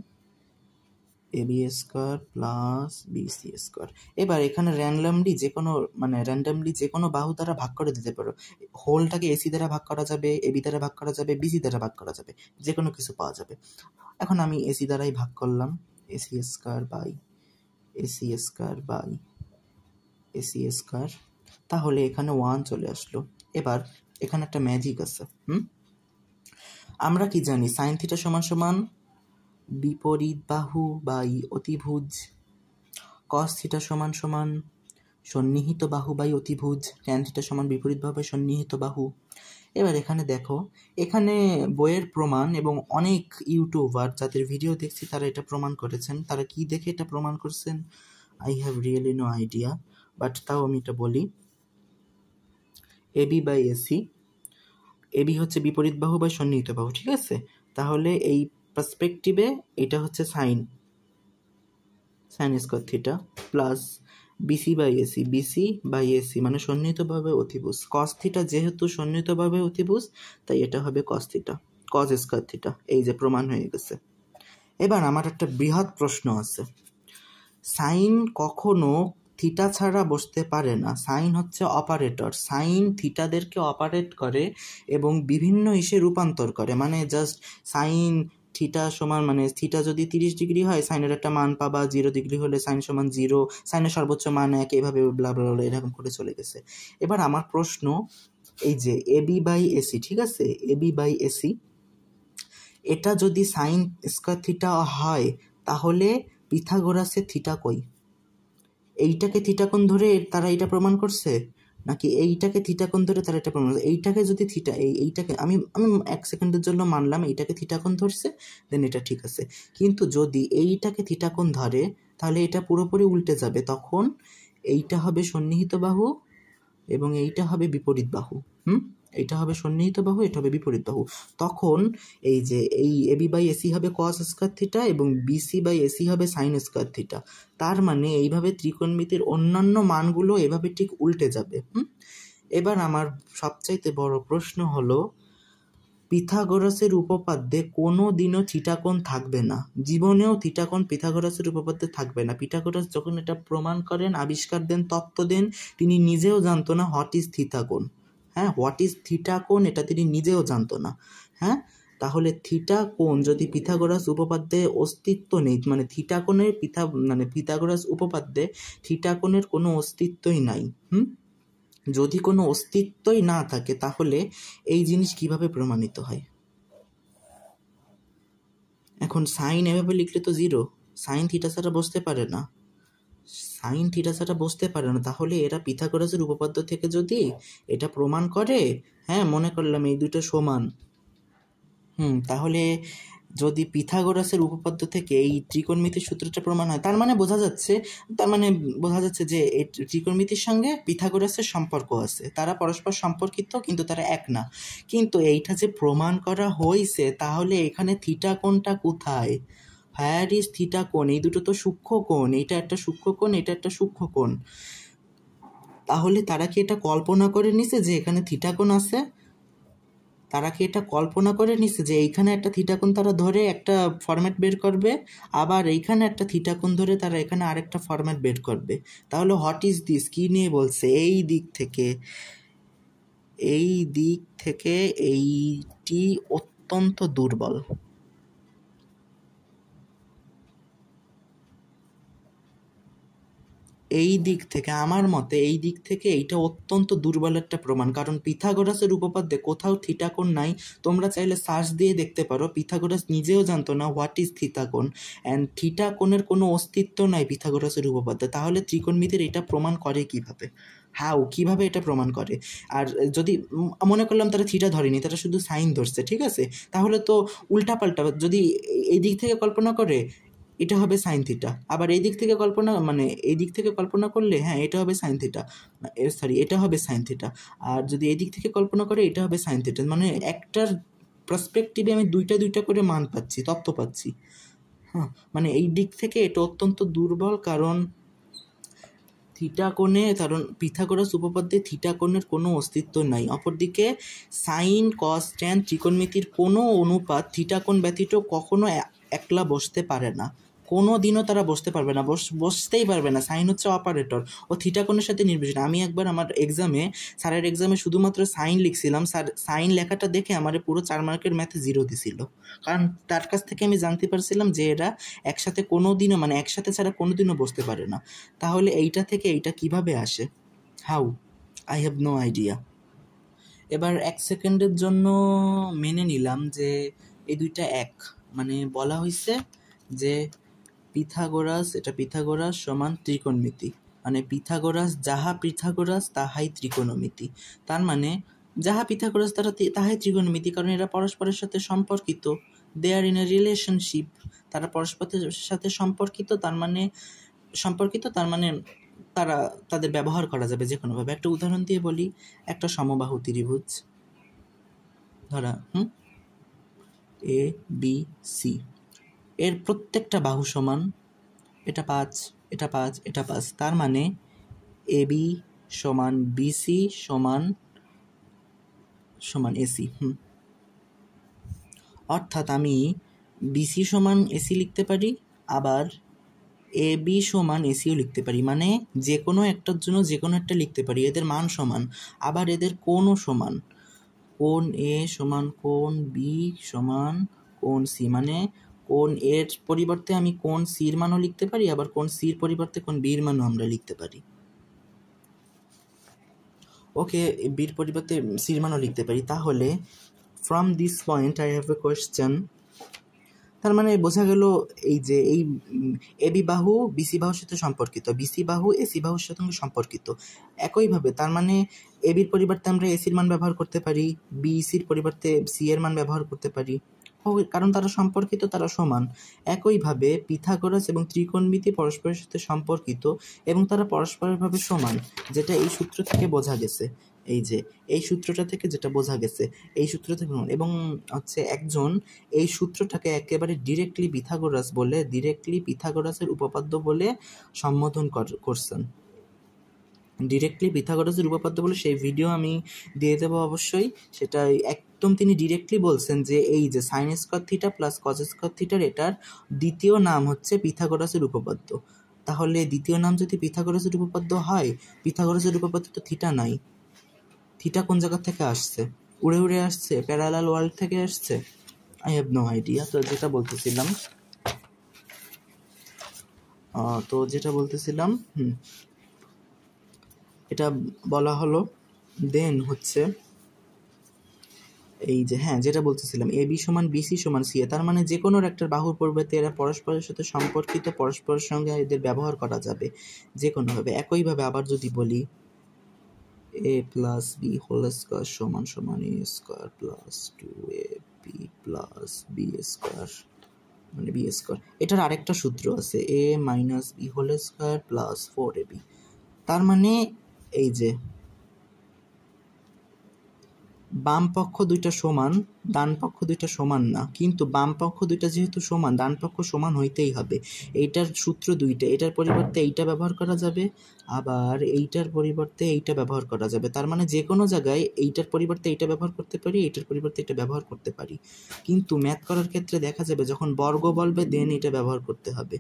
AB square plus BC square. এবার এখানে র্যান্ডামলি যে কোনো বাহু দ্বারা ভাগ করে দিতে পারো। হোলটাকে এসি দ্বারা ভাগ করা যাবে, এবি দ্বারা ভাগ করা যাবে, বিসি দ্বারা ভাগ করা যাবে, যে কোনো কিছু পাওয়া যাবে। এখন আমি এসি দ্বারাই ভাগ করলাম, AC square by AC square by AC square, তাহলে এখানে 1 চলে আসলো। এবার এখানে একটা ম্যাজিক আছে। আমরা কি জানি, সাইন থিটা সমান সমান বিপরীত বাহু বাই অতিভুজ, কস থিটা সমান সমান সন্নিহিত বাহু বাই অতিভুজ, ট্যান থিটা সমান বিপরীত বাহু বাই সন্নিহিত বাহু। এবার এখানে দেখো, এখানে বইয়ের প্রমাণ এবং অনেক ইউটিউবার যাদের ভিডিও দেখছি তারা এটা প্রমাণ করেছেন। তারা কি দেখে এটা প্রমাণ করছেন I have really no idea, but তাও আমি এটা বলি। এবি বাই এসি, এবি হচ্ছে বিপরীত বাহু বাই সন্নিহিত বাহু, ঠিক আছে। তাহলে এই পার্সপেক্টিভে এটা হচ্ছে sine square theta plus BC by AC মানে সন্নিহিতভাবে অতিভুজ, কস থিটা যেহেতু সন্নিহিতভাবে অতিভুজ তাই এটা হবে কস থিটা, কস স্কয়ার থিটা। এই যে প্রমাণ হয়ে গেছে। এবার আমার একটা বৃহৎ প্রশ্ন আছে, সাইন কখনো থিটা ছাড়া বসতে পারে না। সাইন হচ্ছে অপারেটর, সাইন থিটাদেরকে অপারেট করে এবং বিভিন্ন ইসে রূপান্তর করে, মানে জাস্ট সাইন থিটা সমান, মানে থিটা যদি 30 ডিগ্রি হয় সাইনের একটা মান পাবা, 0 ডিগ্রি হলে সাইন সমান 0, সাইনের সর্বোচ্চ মান 1, এইভাবে ব্লা ব্লা ব্লা এরকম করে চলে গেছে। এবার আমার প্রশ্ন, এই যে এবি বাই এসি, ঠিক আছে, এবি বাই এসি এটা যদি সাইন স্কয়ার থিটা হয় তাহলে পিথাগোরাসের থিটা কই? এইটাকে থিটা কোণ ধরে তারা এটা প্রমাণ করছে, নাকি এইটাকে থিটা কোণ ধরে তারা এটা প্রমাণ করছে? এইটাকে যদি থিটা এইটাকে আমি 1 সেকেন্ডের জন্য মানলাম এইটাকে থিটা কোণ ধরছে, দেন এটা ঠিক আছে। কিন্তু যদি এইটাকে থিটা কোণ ধরে তাহলে এটা পুরোপুরি উল্টে যাবে, তখন এইটা হবে সন্নিহিত বাহু এবং এইটা হবে বিপরীত বাহু। এইটা হবে সন্নিহিত বাহু, এটা হবে বিপরীত বাহু। তখন এই যে এই এবি বাই এসি হবে কস স্কয়ার থিটা এবং বিসি বাই এসি হবে সাইন স্কয়ার থিটা। তার মানে এইভাবে ত্রিকোণমিতির অন্যান্য মানগুলো এভাবে ঠিক উল্টে যাবে। এবার আমার সবচাইতে বড় প্রশ্ন হলো, পিথাগোরাসের উপপাদ্যে কোনো দিনও থিটা কোণ থাকবে না, জীবনেও থিটা কোণ পিথাগোরাসের উপপাদ্যে থাকবে না। পিথাগোরাস যখন এটা প্রমাণ করেন, আবিষ্কার দেন, তত্ত্ব দেন, তিনি নিজেও জানতো না হোয়াট ইজ থিটা কোণ। হ্যাঁ, হোয়াট ইজ থিটা কোণ এটা তিনি নিজেও জানতো না। হ্যাঁ, তাহলে থিটা কোণ যদি পিথাগোরাস উপপাদ্যে অস্তিত্ব নেই, মানে থিটা কোণের পিথাগোরাস উপপাদ্যে থিটা কোণের কোনো অস্তিত্বই নাই। যদি কোনো অস্তিত্বই না থাকে তাহলে এই জিনিস কিভাবে প্রমাণিত হয়? এখন সাইন এভাবে লিখলে তো 0, সাইন থিটা ছাড়া বসতে পারে না, সাইন থিটা ছাড়া বসতে পারে না। তাহলে এরা পিথাগোরাসের উপপাদ্য থেকে যদি এটা প্রমাণ করে, হ্যাঁ মনে করলাম এই দুটো সমান, তাহলে যদি পিথাগোরাসের উপপাদ্য থেকে এই ত্রিকোণমিতির সূত্রটা প্রমাণ হয়, তার মানে বোঝা যাচ্ছে যে এই ত্রিকোণমিতির সঙ্গে পিথাগোরাসের সম্পর্ক আছে, তারা পরস্পর সম্পর্কিত কিন্তু তারা এক না। কিন্তু এইটা যে প্রমাণ করা হয়েছে, তাহলে এখানে থিটা কোণটা কোথায়? হায়ার ইজ থিটা কোণ? এই দুটো তো সূক্ষ্ম কোণ, এটা একটা সূক্ষ্ম কোণ, এটা একটা সূক্ষ্ম কোণ। তাহলে তারা কি এটা কল্পনা করে নিছে যে এখানে থিটা কোণ আছে? তারা কি এটা কল্পনা করে নিছে যে এইখানে একটা থিটা কোণ তারা ধরে একটা ফরম্যাট বের করবে, আবার এইখানে একটা থিটা কোণ ধরে তারা এখানে আরেকটা ফরম্যাট বের করবে? তাহলে হোয়াট ইজ দিস? কি নিয়ে বলছে? এই দিক থেকে এইটি অত্যন্ত দুর্বল। এই দিক থেকে আমার মতে এইটা অত্যন্ত দুর্বল একটা প্রমাণ, কারণ পিথাগোরাসের উপপাদ্যে কোথাও থিটা কোণ নাই। তোমরা চাইলে সার্চ দিয়ে দেখতে পারো, পিথাগোরাস নিজেও জানতো না হোয়াট ইজ থিটা কোণ, অ্যান্ড থিটা কোণের কোনো অস্তিত্ব নাই পিথাগোরাসের উপপাদ্যে। তাহলে ত্রিকোণমিতির এটা প্রমাণ করে কিভাবে? কিভাবে এটা প্রমাণ করে? আর যদি মনে করলাম তারা থিটা ধরেনি, তারা শুধু সাইন ধরছে, ঠিক আছে, তাহলে তো উল্টাপাল্টা। যদি এই দিক থেকে কল্পনা করে এটা হবে সাইন থিটা, আবার এই দিক থেকে কল্পনা করলে এটা হবে সাইন থিটা, এটা হবে সাইন থিটা। আর যদি এই দিক থেকে কল্পনা করে এটা হবে সাইন থিটা। মানে একটার পার্সপেক্টিভে আমি দুইটা করে মান পাচ্ছি, তত্ত্ব পাচ্ছি। মানে এই দিক থেকে এটা অত্যন্ত দুর্বল, কারণ পিথাগোরাস উপপাদ্যে থিটা কোণের কোনো অস্তিত্ব নাই। অপরদিকে সাইন, কস, ট্যান ত্রিকোণমিতির কোনো অনুপাত থিটা কোণ ব্যতীত কখনো একলা বসতে পারে না। কোনো দিনও তারা বসতে পারবে না, বসতেই পারবে না। সাইন হচ্ছে অপারেটর, ও থিটা কোণের সাথে নির্বিশেষ। আমি একবার আমার স্যারের এক্সামে শুধুমাত্র সাইন লিখছিলাম, স্যার সাইন লেখাটা দেখে আমার পুরো 4 মার্কের ম্যাথে 0 দিছিল, কারণ তার কাছ থেকে আমি জানতে পারছিলাম যে এরা একসাথে কোনোদিনও, মানে একসাথে ছাড়া কোনোদিনও বসতে পারে না। তাহলে এইটা থেকে এইটা কিভাবে আসে? How? I have no idea. এবার 1 সেকেন্ডের জন্য মেনে নিলাম যে এই দুইটা এক, মানে বলা হয়েছে যে পিথাগোরাস সমান ত্রিকোণমিতি, মানে যাহা পিথাগোরাস তাহাই ত্রিকোণমিতি। তার মানে যাহা পিথাগোরাস তাহাই ত্রিকোণমিতি, কারণ এরা পরস্পরের সাথে সম্পর্কিত, দে আর ইন এ রিলেশনশিপ। তারা পরস্পরের সাথে সম্পর্কিত, তার মানে তারা তাদের ব্যবহার করা যাবে যে কোনোভাবে। একটা উদাহরণ দিয়ে বলি, একটা সমবাহু ত্রিভুজ ধরা এ বি সি, এর প্রত্যেকটা বাহু সমান, এটা 5, এটা 5, এটা 5। তার মানে এ বি সমান বিসি সমান এসি। অর্থাৎ আমি বিসি সমান এসি লিখতে পারি, আবার এ বি সমান এসিও লিখতে পারি। মানে যে কোনো একটার জন্য যে কোনো একটা লিখতে পারি, এদের মান সমান, আবার এদের কোণও সমান। কোণ এ সমান কোণ বি সমান কোণ সি, মানে কোণ এর পরিবর্তে আমি কোণ সির মানও লিখতে পারি, আবার কোণ সির পরিবর্তে কোণ বির মানও আমরা লিখতে পারি। ওকে, বির পরিবর্তে সির মানও লিখতে পারি। তাহলে from this point I have a question. তার মানে বোঝা গেল এই যে এই এবি বাহু বিসি বাহুর সাথে সম্পর্কিত, বিসি বাহু এসি বাহুর সাথে সম্পর্কিত। একইভাবে তার মানে এবির পরিবর্তে আমরা এসির মান ব্যবহার করতে পারি, বিসির পরিবর্তে সি এর মান ব্যবহার করতে পারি, কারণ তারা সম্পর্কিত, তারা সমান। একইভাবে পিথাগোরাস এবং ত্রিকোণমিতি পরস্পরের সাথে সম্পর্কিত এবং তারা পরস্পরভাবে সমান, যেটা এই সূত্র থেকে বোঝা গেছে। এই সূত্রটা থেকে যেটা বোঝা গেছে, এই সূত্র থেকে, এবং একজন এই সূত্রটাকে একেবারে ডিরেক্টলি পিথাগোরাসের উপপাদ্য বলে সম্বোধন করছেন। ডিরেক্টলি পিথাগোরাসের উপপাদ্য বলে সেই ভিডিও আমি দিয়ে দেবো অবশ্যই। সেটা একদম তিনি ডিরেক্টলি বলছেন যে এই যে sign square theta plus cos square থিটার এটার দ্বিতীয় নাম হচ্ছে পিথাগোরাসের উপপাদ্য। তাহলে দ্বিতীয় নাম যদি পিথাগোরাসের উপপাদ্য হয়, পিথাগোরাসের উপপাদ্য তো থিটা নাই। থিটা কোন জায়গা থেকে আসছে? উড়ে আসছে? প্যারালাল ওয়ার্ল্ড থেকে আসছে? I have no idea. তো যেটা বলতেছিলাম এটা বলা হলো। দেন হচ্ছে এই যে যেটা বলতেছিলাম, এ বি সমান বিসি সমান সি, তার মানে যে কোনো একটা বাহুর পরিবর্তে এরা পরস্পরের সাথে সম্পর্কিত, পরস্পরের সঙ্গে এদের ব্যবহার করা যাবে যে কোনোভাবে। একইভাবে আবার যদি বলি a plus b whole square সমান a square plus 2ab plus b square, মানে বি স্কোয়ার। এটার আরেকটা সূত্র আছে, a minus b whole square plus 4ab। তার মানে এই যে বাম পক্ষ দুইটা সমান, ডান পক্ষ দুইটা সমান না, কিন্তু বাম পক্ষ দুইটা যেহেতু সমান, ডান পক্ষ সমান হইতেই হবে। এইটার সূত্র দুইটা, এটার পরিবর্তে এইটা ব্যবহার করা যাবে, আবার এইটার পরিবর্তে এইটা ব্যবহার করা যাবে। তার মানে যে কোনো জায়গায় এইটার পরিবর্তে এইটা ব্যবহার করতে পারি, এইটার পরিবর্তে এটা ব্যবহার করতে পারি। কিন্তু ম্যাথ করার ক্ষেত্রে দেখা যাবে যখন বর্গ বলবে দেন এটা ব্যবহার করতে হবে,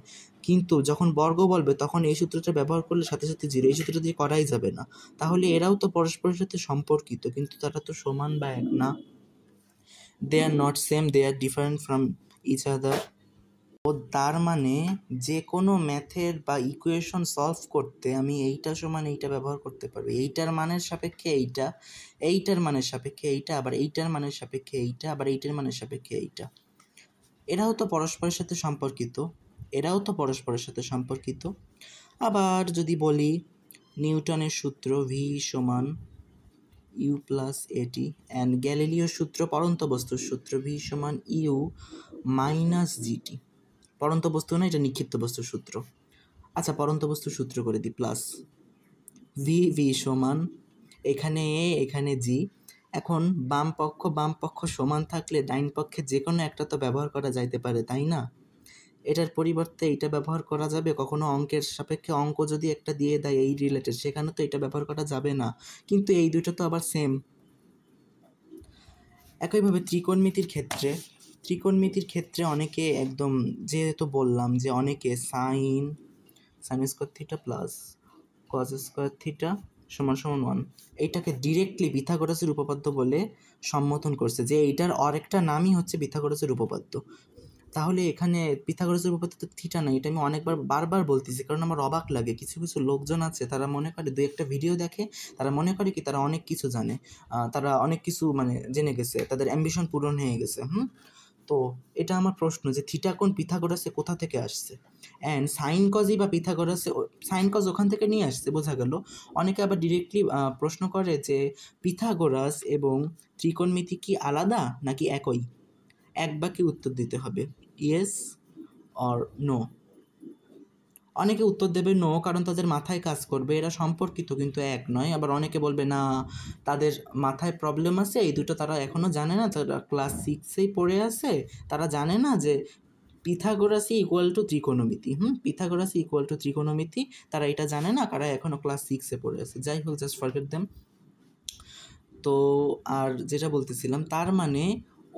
কিন্তু যখন বর্গ বলবে তখন এই সূত্রটা ব্যবহার করলে সাথে সাথে জিরো, এই সূত্র দিয়ে করাই যাবে না। তাহলে এরাও তো পরস্পরের সাথে সম্পর্কিত, কিন্তু তারা তো সমান বা এক না। They are not same, they are different from each other. ও তার মানে যে কোনো ম্যাথের বা ইকুয়েশন সলভ করতে আমি এইটা সমান এইটা ব্যবহার করতে পারবো। এইটার মানের সাপেক্ষে এইটা, এইটার মানের সাপেক্ষে এইটা, আবার এইটার মানের সাপেক্ষে এইটা, আবার এইটার মানের সাপেক্ষে এইটা। এরাও তো পরস্পরের সাথে সম্পর্কিত, এরাও তো পরস্পরের সাথে সম্পর্কিত। আবার যদি বলি নিউটনের সূত্র ভি সমান ইউ প্লাস এটি, অ্যান্ড গ্যালিলিওর সূত্র পরন্ত বস্তুর সূত্র ভি সমান ইউ মাইনাস জিটি। পরন্ত বস্তু না, এটা নিক্ষিপ্ত বস্তুর সূত্র। আচ্ছা, পরন্ত বস্তুর সূত্র করে দিই, প্লাস ভি সমান এখানে এ এখানে জি। এখন বাম পক্ষ সমান থাকলে ডাইন পক্ষে যে কোনো একটা তো ব্যবহার করা যাইতে পারে, তাই না? এটার পরিবর্তে এটা ব্যবহার করা যাবে। কখনো অঙ্কের সাপেক্ষে অঙ্ক যদি একটা দিয়ে দেয় এই রিলেটেড, সেখানে তো এটা ব্যবহার করা যাবে না, কিন্তু এই দুটো তো আবার সেম। একইভাবে ত্রিকোণমিতির ক্ষেত্রে অনেকে একদম, যেহেতু বললাম যে অনেকে sine square theta plus cos square theta সমান 1 এইটাকে ডিরেক্টলি পিথাগোরাসের উপপাদ্য বলে সম্বোধন করছে, যে এইটার আরেকটা নামই হচ্ছে পিথাগোরাসের উপপাদ্য। তাহলে এখানে পিথাগোরাসের উপপাদ্য তো থিটা নাই, এটা আমি বারবার বলতেছি, কারণ আমার অবাক লাগে। কিছু কিছু লোকজন আছে, তারা মনে করে দুই একটা ভিডিও দেখে, তারা মনে করে কি তারা অনেক কিছু জানে, তারা অনেক কিছু মানে জেনে গেছে, তাদের অ্যাম্বিশন পূরণ হয়ে গেছে। তো এটা আমার প্রশ্ন যে থিটা কোণ পিথাগোরাসে কোথা থেকে আসছে, অ্যান্ড সাইন কজই বা পিথাগোরাসে, সাইন কজ ওখান থেকে নিয়ে আসছে বোঝা গেল। অনেকে আবার ডিরেক্টলি প্রশ্ন করে যে পিথাগোরাস এবং ত্রিকোণমিতি কি আলাদা নাকি একই? এক বাক্যে উত্তর দিতে হবে, ইয়েস অর নো। অনেকে উত্তর দেবে নো, কারণ তাদের মাথায় কাজ করবে এরা সম্পর্কিত কিন্তু এক নয়। আবার অনেকে বলবে না, তাদের মাথায় প্রবলেম আছে, এই দুটো তারা এখনও জানে না, তারা ক্লাস 6এই পড়ে আছে, তারা জানে না যে পিথাগোরাসই ইকুয়াল টু ত্রিকোণমিতি। পিথাগোরাসই ইকুয়াল টু ত্রিকোণমিতি, তারা এটা জানে না, কারা এখনও ক্লাস 6-এ পড়ে আছে। যাই হোক, জাস্ট ফরগেট দেম। তো আর যেটা বলতেছিলাম, তার মানে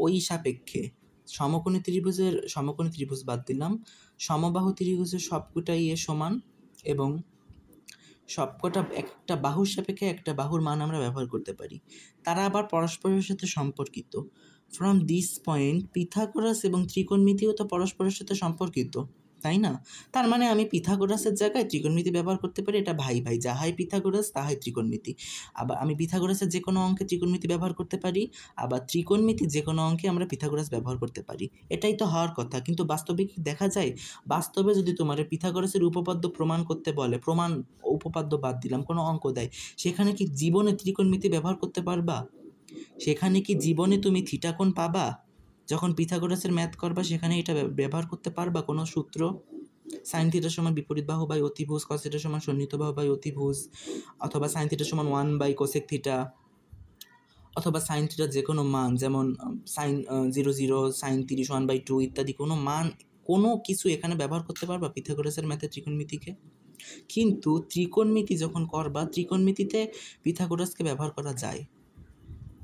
ওই সাপেক্ষে সমকোণী ত্রিভুজ বাদ দিলাম, সমবাহু ত্রিভুজের সবকটাই এ সমান, এবং সবকটা একটা বাহুর সাপেক্ষে একটা বাহুর মান আমরা ব্যবহার করতে পারি। তারা আবার পরস্পরের সাথে সম্পর্কিত। ফ্রম দিস পয়েন্ট পিথাগোরাস এবং ত্রিকোণমিতিও তো পরস্পরের সাথে সম্পর্কিত, তাই না? তার মানে আমি পিথাগোরাসের জায়গায় ত্রিকোণমিতি ব্যবহার করতে পারি, এটা ভাই ভাই, যাহাই পিথাগোরাস তাহাই ত্রিকোণমিতি। আবার আমি পিথাগোরাসের যে কোনো অঙ্কে ত্রিকোণমিতি ব্যবহার করতে পারি, আবার ত্রিকোণমিতি যে কোনো অঙ্কে আমরা পিথাগোরাস ব্যবহার করতে পারি। এটাই তো হওয়ার কথা, কিন্তু বাস্তবে কি দেখা যায়? বাস্তবে যদি তোমার পিথাগোরাসের উপপাদ্য প্রমাণ করতে বলে, উপপাদ্য বাদ দিলাম, কোনো অঙ্ক দেয়, সেখানে কি জীবনে ত্রিকোণমিতি ব্যবহার করতে পারবা? সেখানে কি জীবনে তুমি থিটা কোণ পাবা? যখন পিথাগোরাসের ম্যাথ করবা সেখানে এটা ব্যবহার করতে পারবা কোনো সূত্র? সাইন থিটার সমান বিপরীত বাহু বাই অতিভুজ, কস থিটার সমান সন্নিহিত বাহু বাই অতিভুজ, অথবা সাইন থিটার সমান 1 বাই কোসেক থিটা, অথবা সাইন থিটার যে কোনো মান, যেমন সাইন 0 সাইন 30 1/2 ইত্যাদি কোনো মান, কোনো কিছু এখানে ব্যবহার করতে পারবা পিথাগোরাসের ম্যাথে ত্রিকোণমিতিকে? কিন্তু ত্রিকোণমিতি যখন করবা, ত্রিকোণমিতিতে পিথাগোরাসকে ব্যবহার করা যায়।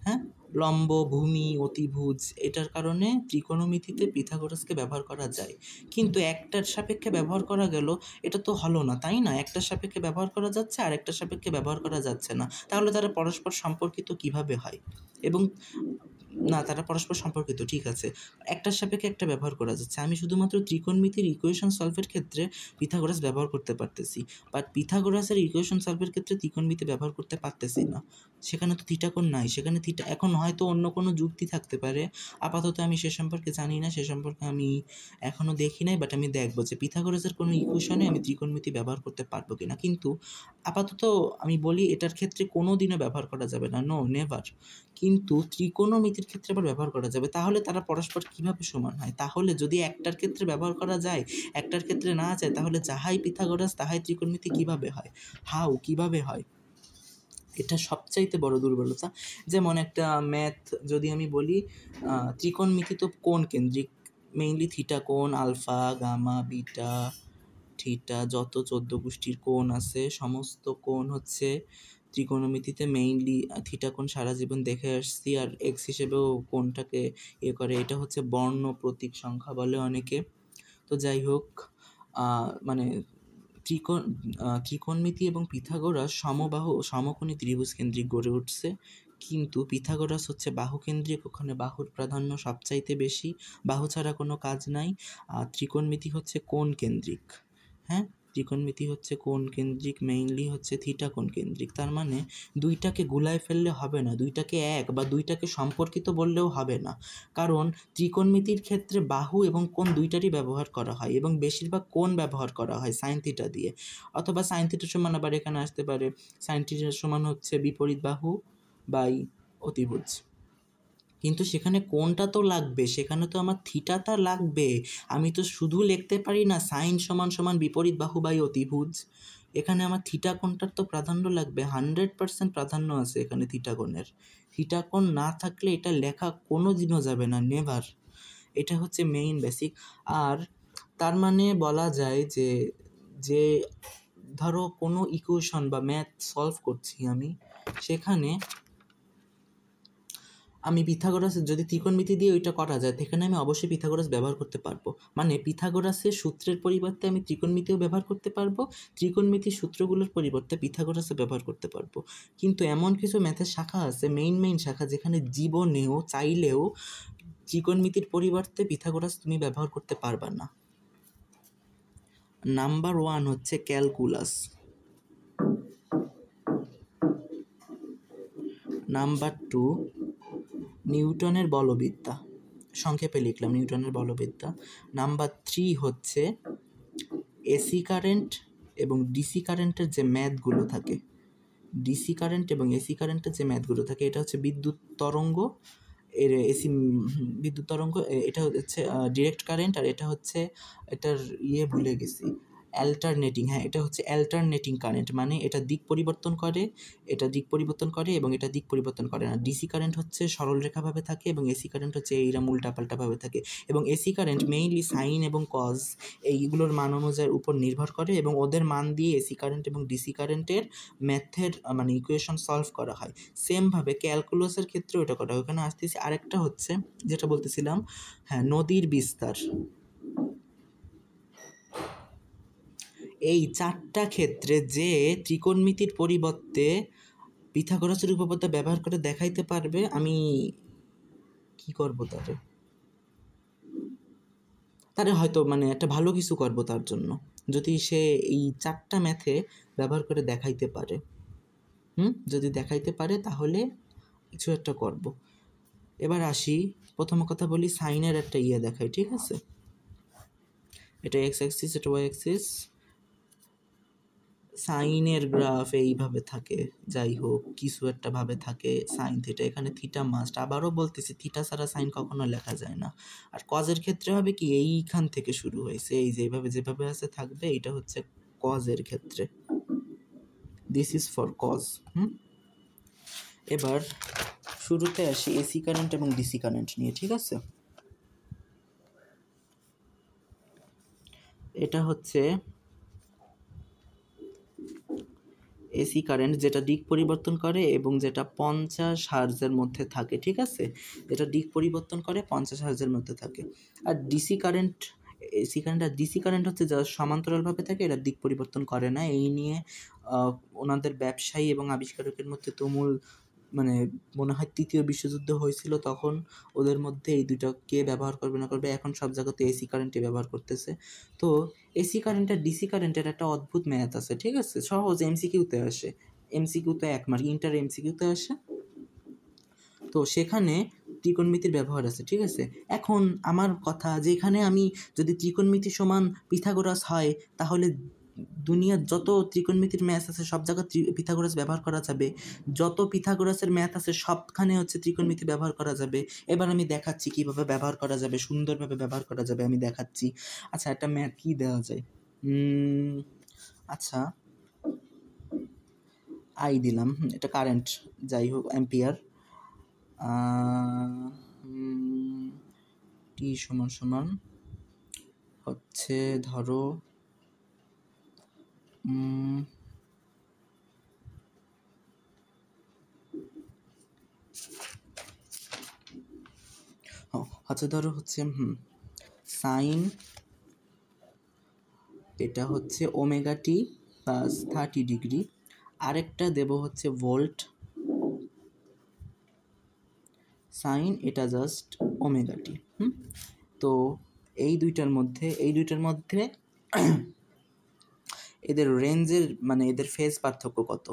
হ্যাঁ, লম্ব, ভূমি, অতিভুজ, এটার কারণে ত্রিকোণমিতিতে পিথাগোরাসকে ব্যবহার করা যায়। কিন্তু একটার সাপেক্ষে ব্যবহার করা গেল, এটা তো হলো না, তাই না? একটার সাপেক্ষে ব্যবহার করা যাচ্ছে আর একটার সাপেক্ষে ব্যবহার করা যাচ্ছে না, তাহলে তারা পরস্পর সম্পর্কিত কিভাবে হয়? এবং না, তারা পরস্পর সম্পর্কিত, ঠিক আছে, একটার সাপেক্ষে একটা ব্যবহার করা যাচ্ছে। আমি শুধুমাত্র ত্রিকোণমিতির ইকুয়েশন সলভের ক্ষেত্রে পিথাগোরাস ব্যবহার করতে পারতেছি, বাট পিথাগোরাসের ইকুয়েশন সলভের ক্ষেত্রে ত্রিকোণমিতি ব্যবহার করতে পারতেছি না। সেখানে তো থিটা কোণ নাই, সেখানে থিটা, এখন হয়তো অন্য কোনো যুক্তি থাকতে পারে, আপাতত আমি সে সম্পর্কে জানি না, সে সম্পর্কে আমি এখনও দেখি নাই, বাট আমি দেখবো যে পিথাগোরাসের কোনো ইকুয়েশনে আমি ত্রিকোণমিতি ব্যবহার করতে পারবো কিনা। কিন্তু আপাতত আমি বলি এটার ক্ষেত্রে কোনো দিনও ব্যবহার করা যাবে না, নো নেভার। কিন্তু ত্রিকোণমিতির ত্রিকোণমিতির ক্ষেত্রে আবার ব্যবহার করা যাবে। তাহলে তারা পরস্পর কীভাবে সমান হয়? তাহলে যদি একটার ক্ষেত্রে ব্যবহার করা যায়, একটার ক্ষেত্রে না যায়, তাহলে যাহাই পিথাগোরাস তাহাই ত্রিকোণমিতি কীভাবে হয়? কীভাবে হয়? এটা সবচাইতে বড় দুর্বলতা। যেমন একটা ম্যাথ যদি আমি বলি, ত্রিকোণমিতি তো কোণ কেন্দ্রিক, মেইনলি থিটা কোণ, আলফা, গামা, বিটা, থিটা, যত 14 গোষ্ঠীর কোণ আছে সমস্ত কোণ হচ্ছে ত্রিকোণমিতিতে মেইনলি থিটা কোণ সারা জীবন দেখে আসছি, আর এক্স হিসেবেও কোণটাকে করে। এটা হচ্ছে বর্ণ প্রতীক সংখ্যা বলে অনেকে। তো যাই হোক, মানে ত্রিকোণমিতি এবং পিথাগোরাস সমকোণী ত্রিভুজ কেন্দ্রিক গড়ে উঠছে, কিন্তু পিথাগোরাস হচ্ছে বাহু কেন্দ্রিক, ওখানে বাহুর প্রাধান্য সবচাইতে বেশি, বাহু ছাড়া কোনো কাজ নাই। আর ত্রিকোণমিতি হচ্ছে কোণ কেন্দ্রিক। হ্যাঁ, ত্রিকোণমিতি হচ্ছে কোণ কেন্দ্রিক, মেইনলি হচ্ছে থিটা কোণ কেন্দ্রিক। তার মানে দুইটাকে গুলায় ফেললে হবে না, দুইটাকে এক বা দুইটাকে সম্পর্কিত বললেও হবে না, কারণ ত্রিকোণমিতির ক্ষেত্রে বাহু এবং কোণ দুইটারই ব্যবহার করা হয়, এবং বেশিরভাগ কোণ ব্যবহার করা হয় সাইন থিটা দিয়ে, অথবা সাইন থিটার সমান আবার এখানে আসতে পারে সাইন থিটার সমান হচ্ছে বিপরীত বাহু বাই অতিভুজ। কিন্তু সেখানে কোণটা তো লাগবে, সেখানে তো আমার থিটাটা লাগবে। আমি তো শুধু লিখতে পারি না সাইন সমান সমান বিপরীত বাহু বাই অতিভুজ। এখানে আমার থিটা কোণটার তো প্রাধান্য লাগবে, 100% প্রাধান্য আছে এখানে থিটা কোণের। থিটা কোণ না থাকলে এটা লেখা কোনো দিনও যাবে না, নেভার। এটা হচ্ছে মেইন বেসিক। আর তার মানে বলা যায় যে ধরো কোনো ইকুয়েশন বা ম্যাথ সলভ করছি আমি, সেখানে আমি পিথাগোরাসের যদি ত্রিকোণমিতি দিয়ে ওইটা করা যায়, সেখানে আমি অবশ্যই পিথাগোরাস ব্যবহার করতে পারবো। মানে পিথাগোরাসের সূত্রের পরিবর্তে আমি ত্রিকোণমিতিও ব্যবহার করতে পারবো, ত্রিকোণমিতির সূত্রগুলোর পরিবর্তে পিথাগোরাসও ব্যবহার করতে পারবো। কিন্তু এমন কিছু ম্যাথের শাখা আছে, মেইন শাখা, যেখানে জীবনেও চাইলেও ত্রিকোণমিতির পরিবর্তে পিথাগোরাস তুমি ব্যবহার করতে পারবা না। নাম্বার 1 হচ্ছে ক্যালকুলাস, নাম্বার 2 নিউটনের বলবিদ্যা, সংক্ষেপে লিখলাম নিউটনের বলবিদ্যা। নাম্বার 3 হচ্ছে এসি কারেন্ট এবং ডিসি কারেন্টের যে ম্যাথগুলো থাকে, ডিসি কারেন্ট এবং এসি কারেন্টের যে ম্যাথগুলো থাকে, এটা হচ্ছে বিদ্যুৎ তরঙ্গ, এর এসি বিদ্যুৎ তরঙ্গ, এটা হচ্ছে ডিরেক্ট কারেন্ট, আর এটা হচ্ছে এটার ভুলে গেছি, অ্যাল্টারনেটিং। হ্যাঁ, এটা হচ্ছে অ্যাল্টারনেটিং কারেন্ট, মানে এটা দিক পরিবর্তন করে, এবং এটা দিক পরিবর্তন করে না। ডিসি কারেন্ট হচ্ছে সরলরেখাভাবে থাকে, এবং এসি কারেন্ট হচ্ছে এইরকম উল্টাপাল্টাভাবে থাকে। এবং এসি কারেন্ট মেইনলি সাইন এবং কজ এইগুলোর মান অনুযায়ী উপর নির্ভর করে, এবং ওদের মান দিয়ে এসি কারেন্ট এবং ডিসি কারেন্টের ম্যাথের মানে ইকুয়েশন সলভ করা হয়। সেমভাবে ক্যালকুলাসের ক্ষেত্রেও এটা করা হয়। ওখানে আসতেছি আরেকটা হচ্ছে যেটা বলতেছিলাম, হ্যাঁ, নদীর বিস্তার। এই 4টা ক্ষেত্রে যে ত্রিকোণমিতির পরিবর্তে পিথাগোরাসের উপপাদ্য ব্যবহার করে দেখাইতে পারবে, আমি কি করব তারে হয়তো মানে একটা ভালো কিছু করব তার জন্য, যদি সে এই 4টা ম্যাথে ব্যবহার করে দেখাইতে পারে। যদি দেখাইতে পারে তাহলে কিছু একটা করব। এবার আসি, প্রথম কথা বলি সাইনের একটা দেখাই, ঠিক আছে? এটা এক্স অ্যাক্সিস, এটা ওয়াই অ্যাক্সিস। সাইনের গ্রাফ এইভাবে থাকে, যাই হোক কিছু একটা ভাবে থাকে সাইন থিটা, এখানে থিটা মাস্ট। আবারও বলতেছি, থিটা ছাড়া সাইন কখনো লেখা যায় না। আর কজের ক্ষেত্রে হবে কি, এইখান থেকে শুরু হয়েছে, এই যেভাবে আছে থাকবে, এটা হচ্ছে কজের ক্ষেত্রে, দিস ইজ ফর কজ। এবার শুরুতে আসি এসি কারেন্ট এবং ডিসি কারেন্ট নিয়ে, ঠিক আছে? এটা হচ্ছে এসি কারেন্ট, যেটা দিক পরিবর্তন করে এবং যেটা 50 হার্জের মধ্যে থাকে, ঠিক আছে? যেটা দিক পরিবর্তন করে 50 হার্জের মধ্যে থাকে। আর ডিসি কারেন্ট, এসি কারেন্ট আর ডিসি কারেন্ট হচ্ছে যা সমান্তরালভাবে থাকে, এটা দিক পরিবর্তন করে না। এই নিয়ে ওনাদের ব্যবসায়ী এবং আবিষ্কারকের মধ্যে তুমুল, মানে মনে হয় 3য় বিশ্বযুদ্ধ হয়েছিল, তখন ওদের মধ্যে এই দুটো কে ব্যবহার করবে না করবে। এখন সব জায়গাতে এসি কারেন্টই ব্যবহার করতেছে। তো এসি কারেন্ট আর ডিসি কারেন্টের একটা অদ্ভুত ম্যাথ আছে, ঠিক আছে? সহজ, এমসিকিউতে আসে, এমসিকিউতে 1 মার্ক, ইন্টার এমসিকিউতে আসে। তো সেখানে ত্রিকোণমিতির ব্যবহার আছে, ঠিক আছে? এখন আমার কথা, যেখানে আমি যদি ত্রিকোণমিতি সমান পিথাগোরাস হয়, তাহলে দুনিয়ার যত ত্রিকোণমিতির ম্যাথ আছে সব জায়গায় পিথাগোরাস ব্যবহার করা যাবে, যত পিথাগোরাসের ম্যাথ আছে সবখানে হচ্ছে ত্রিকোণমিতি ব্যবহার করা যাবে। এবার আমি দেখাচ্ছি কীভাবে ব্যবহার করা যাবে, সুন্দরভাবে ব্যবহার করা যাবে আমি দেখাচ্ছি। আচ্ছা, একটা ম্যাথ কী দেওয়া যায়? আচ্ছা, আই দিলাম, এটা কারেন্ট, যাই হোক অ্যাম্পিয়ার। টি সমান সমান হচ্ছে ধরো আচ্ছা ধরো হচ্ছে সাইন, এটা হচ্ছে ওমেগা টি প্লাস 30 ডিগ্রি, আরেকটা দেব হচ্ছে ভোল্ট, সাইন এটা জাস্ট ওমেগা টি। তো এই দুইটার মধ্যে এদের রেঞ্জের মানে এদের ফেজ পার্থক্য কত?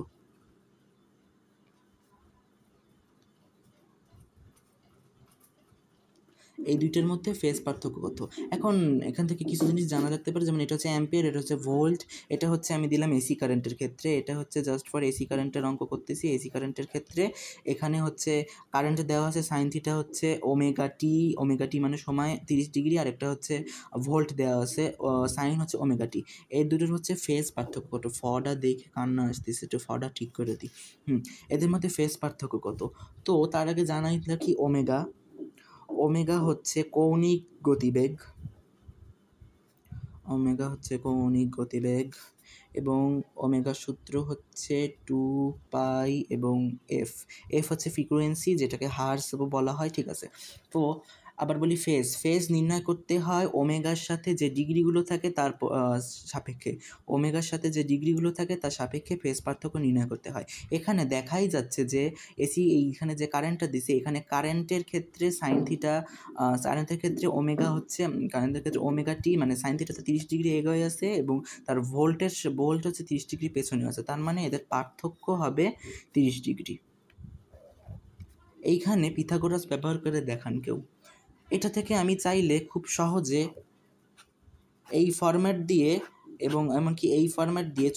এই দুইটার মধ্যে ফেজ পার্থক্য কত? এখন এখান থেকে কিছু জিনিস জানা রাখতে পারে, যেমন এটা হচ্ছে অ্যাম্পিয়ার, এটা হচ্ছে ভোল্ট, এটা হচ্ছে আমি দিলাম এসি কারেন্টের ক্ষেত্রে, এটা হচ্ছে জাস্ট ফর এসি কারেন্টের অঙ্ক করতেছি। এসি কারেন্টের ক্ষেত্রে এখানে হচ্ছে কারেন্ট দেওয়া আছে সাইন থিটা হচ্ছে ওমেগা টি মানে সময় 30 ডিগ্রি, আর একটা হচ্ছে ভোল্ট দেওয়া আছে সাইন হচ্ছে ওমেগা টি। এই দুটোর হচ্ছে ফেজ পার্থক্য কত? ফটা দেখে কান্না আসতেছে, একটু ফটা ঠিক করে দিই। এদের মধ্যে ফেজ পার্থক্য কত? তো তার আগে জানাই কি ওমেগা হচ্ছে কৌণিক গতিবেগ, এবং ওমেগা সূত্র হচ্ছে 2 পাই এবং এফ হচ্ছে ফ্রিকোয়েন্সি, যেটাকে হার্স বলা হয়, ঠিক আছে। তো আবার বলি ফেজ নির্ণয় করতে হয় ওমেগার সাথে যে ডিগ্রিগুলো থাকে তার সাপেক্ষে, তার সাপেক্ষে ফেজ পার্থক্য নির্ণয় করতে হয়। এখানে দেখাই যাচ্ছে যে এইখানে যে কারেন্টটা দিছে, এখানে কারেন্টের ক্ষেত্রে সাইন থিটা, কারেন্টের ক্ষেত্রে ওমেগা টি মানে সাইন থিটাতে 30 ডিগ্রি এগিয়ে আছে এবং তার ভোল্ট হচ্ছে 30 ডিগ্রি পেছনে আছে, তার মানে এদের পার্থক্য হবে 30 ডিগ্রি। এইখানে পিথাগোরাস ব্যবহার করে দেখান কেউ। এটা থেকে আমি চাইলে খুব সহজে এই ফরম্যাট দিয়ে এবং এমনকি এই ফরম্যাট দিয়ে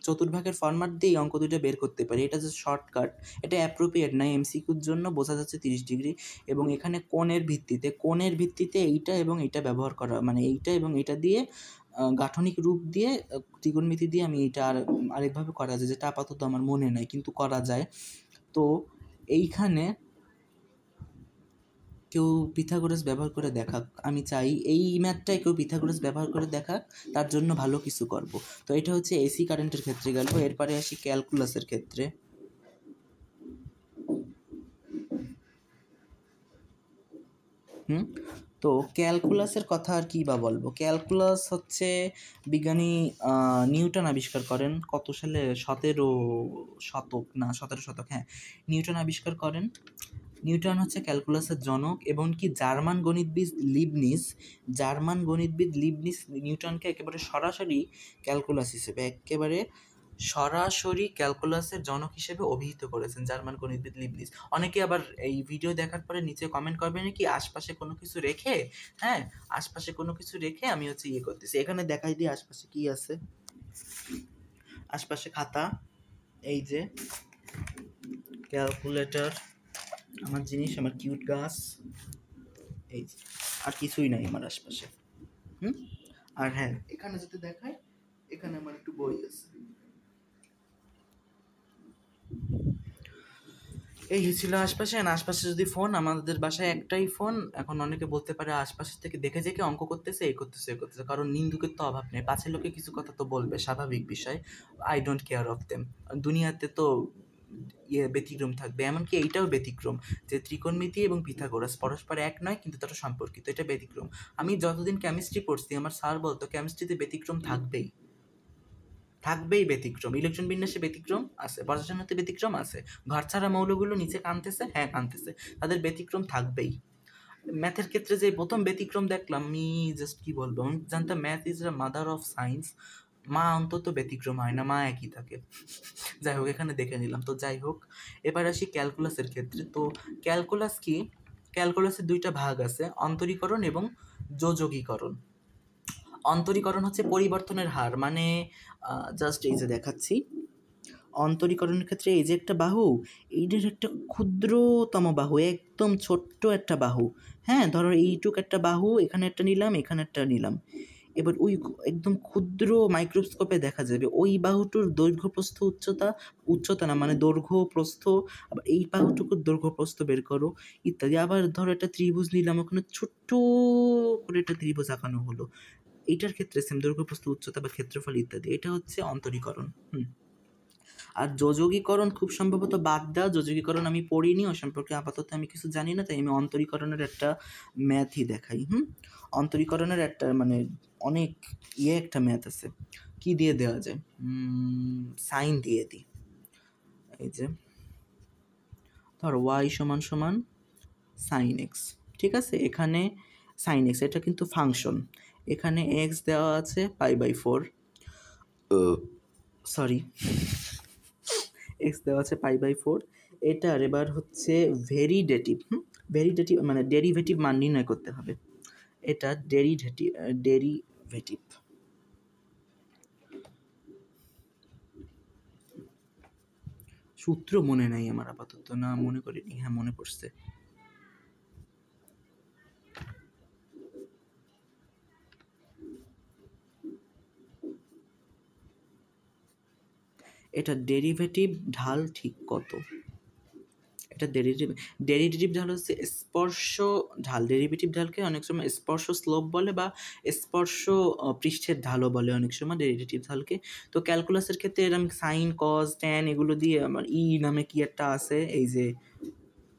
চতুর্ভাগের ফরম্যাট দিয়ে অঙ্ক দুটো বের করতে পারি। এটা যে শর্টকাট, এটা অ্যাপ্রোপ্রিয়েট নয় এমসিকিউর জন্য, বোঝা যাচ্ছে 30 ডিগ্রি। এবং এখানে কোণের ভিত্তিতে এইটা এবং এইটা ব্যবহার করা, মানে এইটা এবং এটা দিয়ে গাঠনিক রূপ দিয়ে ত্রিকোণমিতি দিয়ে আমি এইটা আরেকভাবে করা যায়, যেটা আপাতত আমার মনে নাই, কিন্তু করা যায়। তো এইখানে কেউ পিথাগোরাস ব্যবহার করে দেখাক, আমি চাই এই ম্যাথটাই কেউ পিথাগোরাস ব্যবহার করে দেখাক, তার জন্য ভালো কিছু করব। তো এটা হচ্ছে এসি কারেন্টের ক্ষেত্রে গেল, এরপরে আসি ক্যালকুলাসের ক্ষেত্রে। তো ক্যালকুলাসের কথা আর কি বা বলবো। ক্যালকুলাস হচ্ছে বিজ্ঞানী নিউটন আবিষ্কার করেন কত সালে? 17 শতক, হ্যাঁ, নিউটন আবিষ্কার করেন। নিউটন হচ্ছে ক্যালকুলাসের জনক, এবং কি জার্মান গণিতবিদ লিবনিজ নিউটনকে একেবারে সরাসরি ক্যালকুলাসের জনক হিসেবে অভিহিত করেছেন, জার্মান গণিতবিদ লিবনিজ। অনেকে আবার এই ভিডিও দেখার পরে নিচে কমেন্ট করবেন কি আশপাশে কোনো কিছু রেখে আমি হচ্ছে করতেছি। এখানে দেখাই দিই আশপাশে কি আছে। আশপাশে খাতা, এই যে ক্যালকুলেটর, আমার জিনিস, আমার কিউট গাছ, এই যে, আর কিছুই নাই আমার আশপাশে। আর হ্যাঁ, এখানে যদি দেখায়, এখানে আমার একটু বই আছে। এই ছিল আশপাশে। যদি ফোন, আমাদের বাসায় একটাই ফোন। এখন অনেকে বলতে পারে আশপাশের থেকে দেখে যে অঙ্ক করতেছে, এই করতেছে, কারণ নিন্দুকের তো অভাব নেই, পাছে লোকে কিছু কথা তো বলবে, স্বাভাবিক বিষয়। I don't care of them. দুনিয়াতে তো ব্যতিক্রম থাকবে, এমনকি এইটাও ব্যতিক্রম যে ত্রিকোণমিতি এবং পিথাগোরাস পরস্পর এক নয়, কিন্তু তারা সম্পর্কিত, এটা ব্যতিক্রম। আমি যতদিন কেমিস্ট্রি পড়ছি, আমার স্যার বলতো কেমিস্ট্রিতে ব্যতিক্রম থাকবেই, ব্যতিক্রম। ইলেকট্রন বিন্যাসে ব্যতিক্রম আছে, পদার্থবিজ্ঞানে ব্যতিক্রম আছে, ঘর ছাড়া মৌলগুলো নিচে কানতেছে, তাদের ব্যতিক্রম থাকবেই। ম্যাথের ক্ষেত্রে যে প্রথম ব্যতিক্রম দেখলাম, আমি জাস্ট কি বলবো, আমি জানতাম math is the mother of science, মা অন্তত ব্যতিক্রম হয় না, মা একই থাকে। যাই হোক, এখানে দেখে নিলাম। তো যাই হোক, এবার আসি ক্যালকুলাসের ক্ষেত্রে। তো ক্যালকুলাস কি? ক্যালকুলাসের দুইটা ভাগ আছে, অন্তরীকরণ এবং যোজকীকরণ। অন্তরীকরণ হচ্ছে পরিবর্তনের হার, মানে জাস্ট এই যে দেখাচ্ছি, অন্তরীকরণের ক্ষেত্রে এই যে একটা বাহু, এইটার একটা ক্ষুদ্রতম বাহু, একদম ছোট্ট একটা বাহু, হ্যাঁ, ধরো এইটুক একটা বাহু, এখানে একটা নিলাম, এখানে একটা নিলাম, এবার ওই একদম ক্ষুদ্র মাইক্রোস্কোপে দেখা যাবে ওই বাহুটার দৈর্ঘ্য প্রস্থ উচ্চতা, উচ্চতা না মানে দৈর্ঘ্য প্রস্থ, আবার এই বাহুটুকুর দৈর্ঘ্য প্রস্থ বের করো ইত্যাদি। আবার ধরো একটা ত্রিভুজ নিলাম, ওখানে ছোট্ট করে একটা ত্রিভুজ আঁকানো হলো, এইটার ক্ষেত্রে সেম দৈর্ঘ্য প্রস্থ উচ্চতা বা ক্ষেত্রফল ইত্যাদি, এটা হচ্ছে অন্তরীকরণ। আর যোজকীকরণ খুব সম্ভবত বাদ দেওয়া, যোজকীকরণ আমি পড়িনি, ওই সম্পর্কে আপাতত আমি কিছু জানি না, তাই আমি অন্তরীকরণের একটা ম্যাথই দেখাই। অন্তরীকরণের একটা মানে অনেক একটা ম্যাথ আছে, কি দিয়ে দেওয়া যায়, সাইন দিয়ে দিই। এই যে ধরো ওয়াই সমান সমান সাইন এক্স, ঠিক আছে, এখানে সাইন এক্স এটা কিন্তু ফাংশন, এখানে এক্স দেওয়া আছে π/4, সরি এক্স দেওয়া আছে π/4, এটার এবার হচ্ছে ভেরিডেটিভ, ভেরিডেটিভ মানে ডেরিভেটিভ মান নির্ণয় করতে হবে, এটা ডেরিভেটিভ সূত্র মনে নাই আমার আপাতত, না মনে করিনি, হ্যাঁ মনে পড়ছে, এটা ডেরিভেটিভ ঢাল ঠিক কত, এটা ডেরিভেটিভ ঢাল হচ্ছে স্পর্শ ঢাল, ডেরিভেটিভ ঢালকে অনেক সময় স্পর্শ স্লোপ বলে বা স্পর্শ পৃষ্ঠের ঢালও বলে অনেক সময় ডেরিভেটিভ ঢালকে। তো ক্যালকুলাসের ক্ষেত্রে এরকম সাইন কজ ট্যান এগুলো দিয়ে আমার নামে কি একটা আছে, এই যে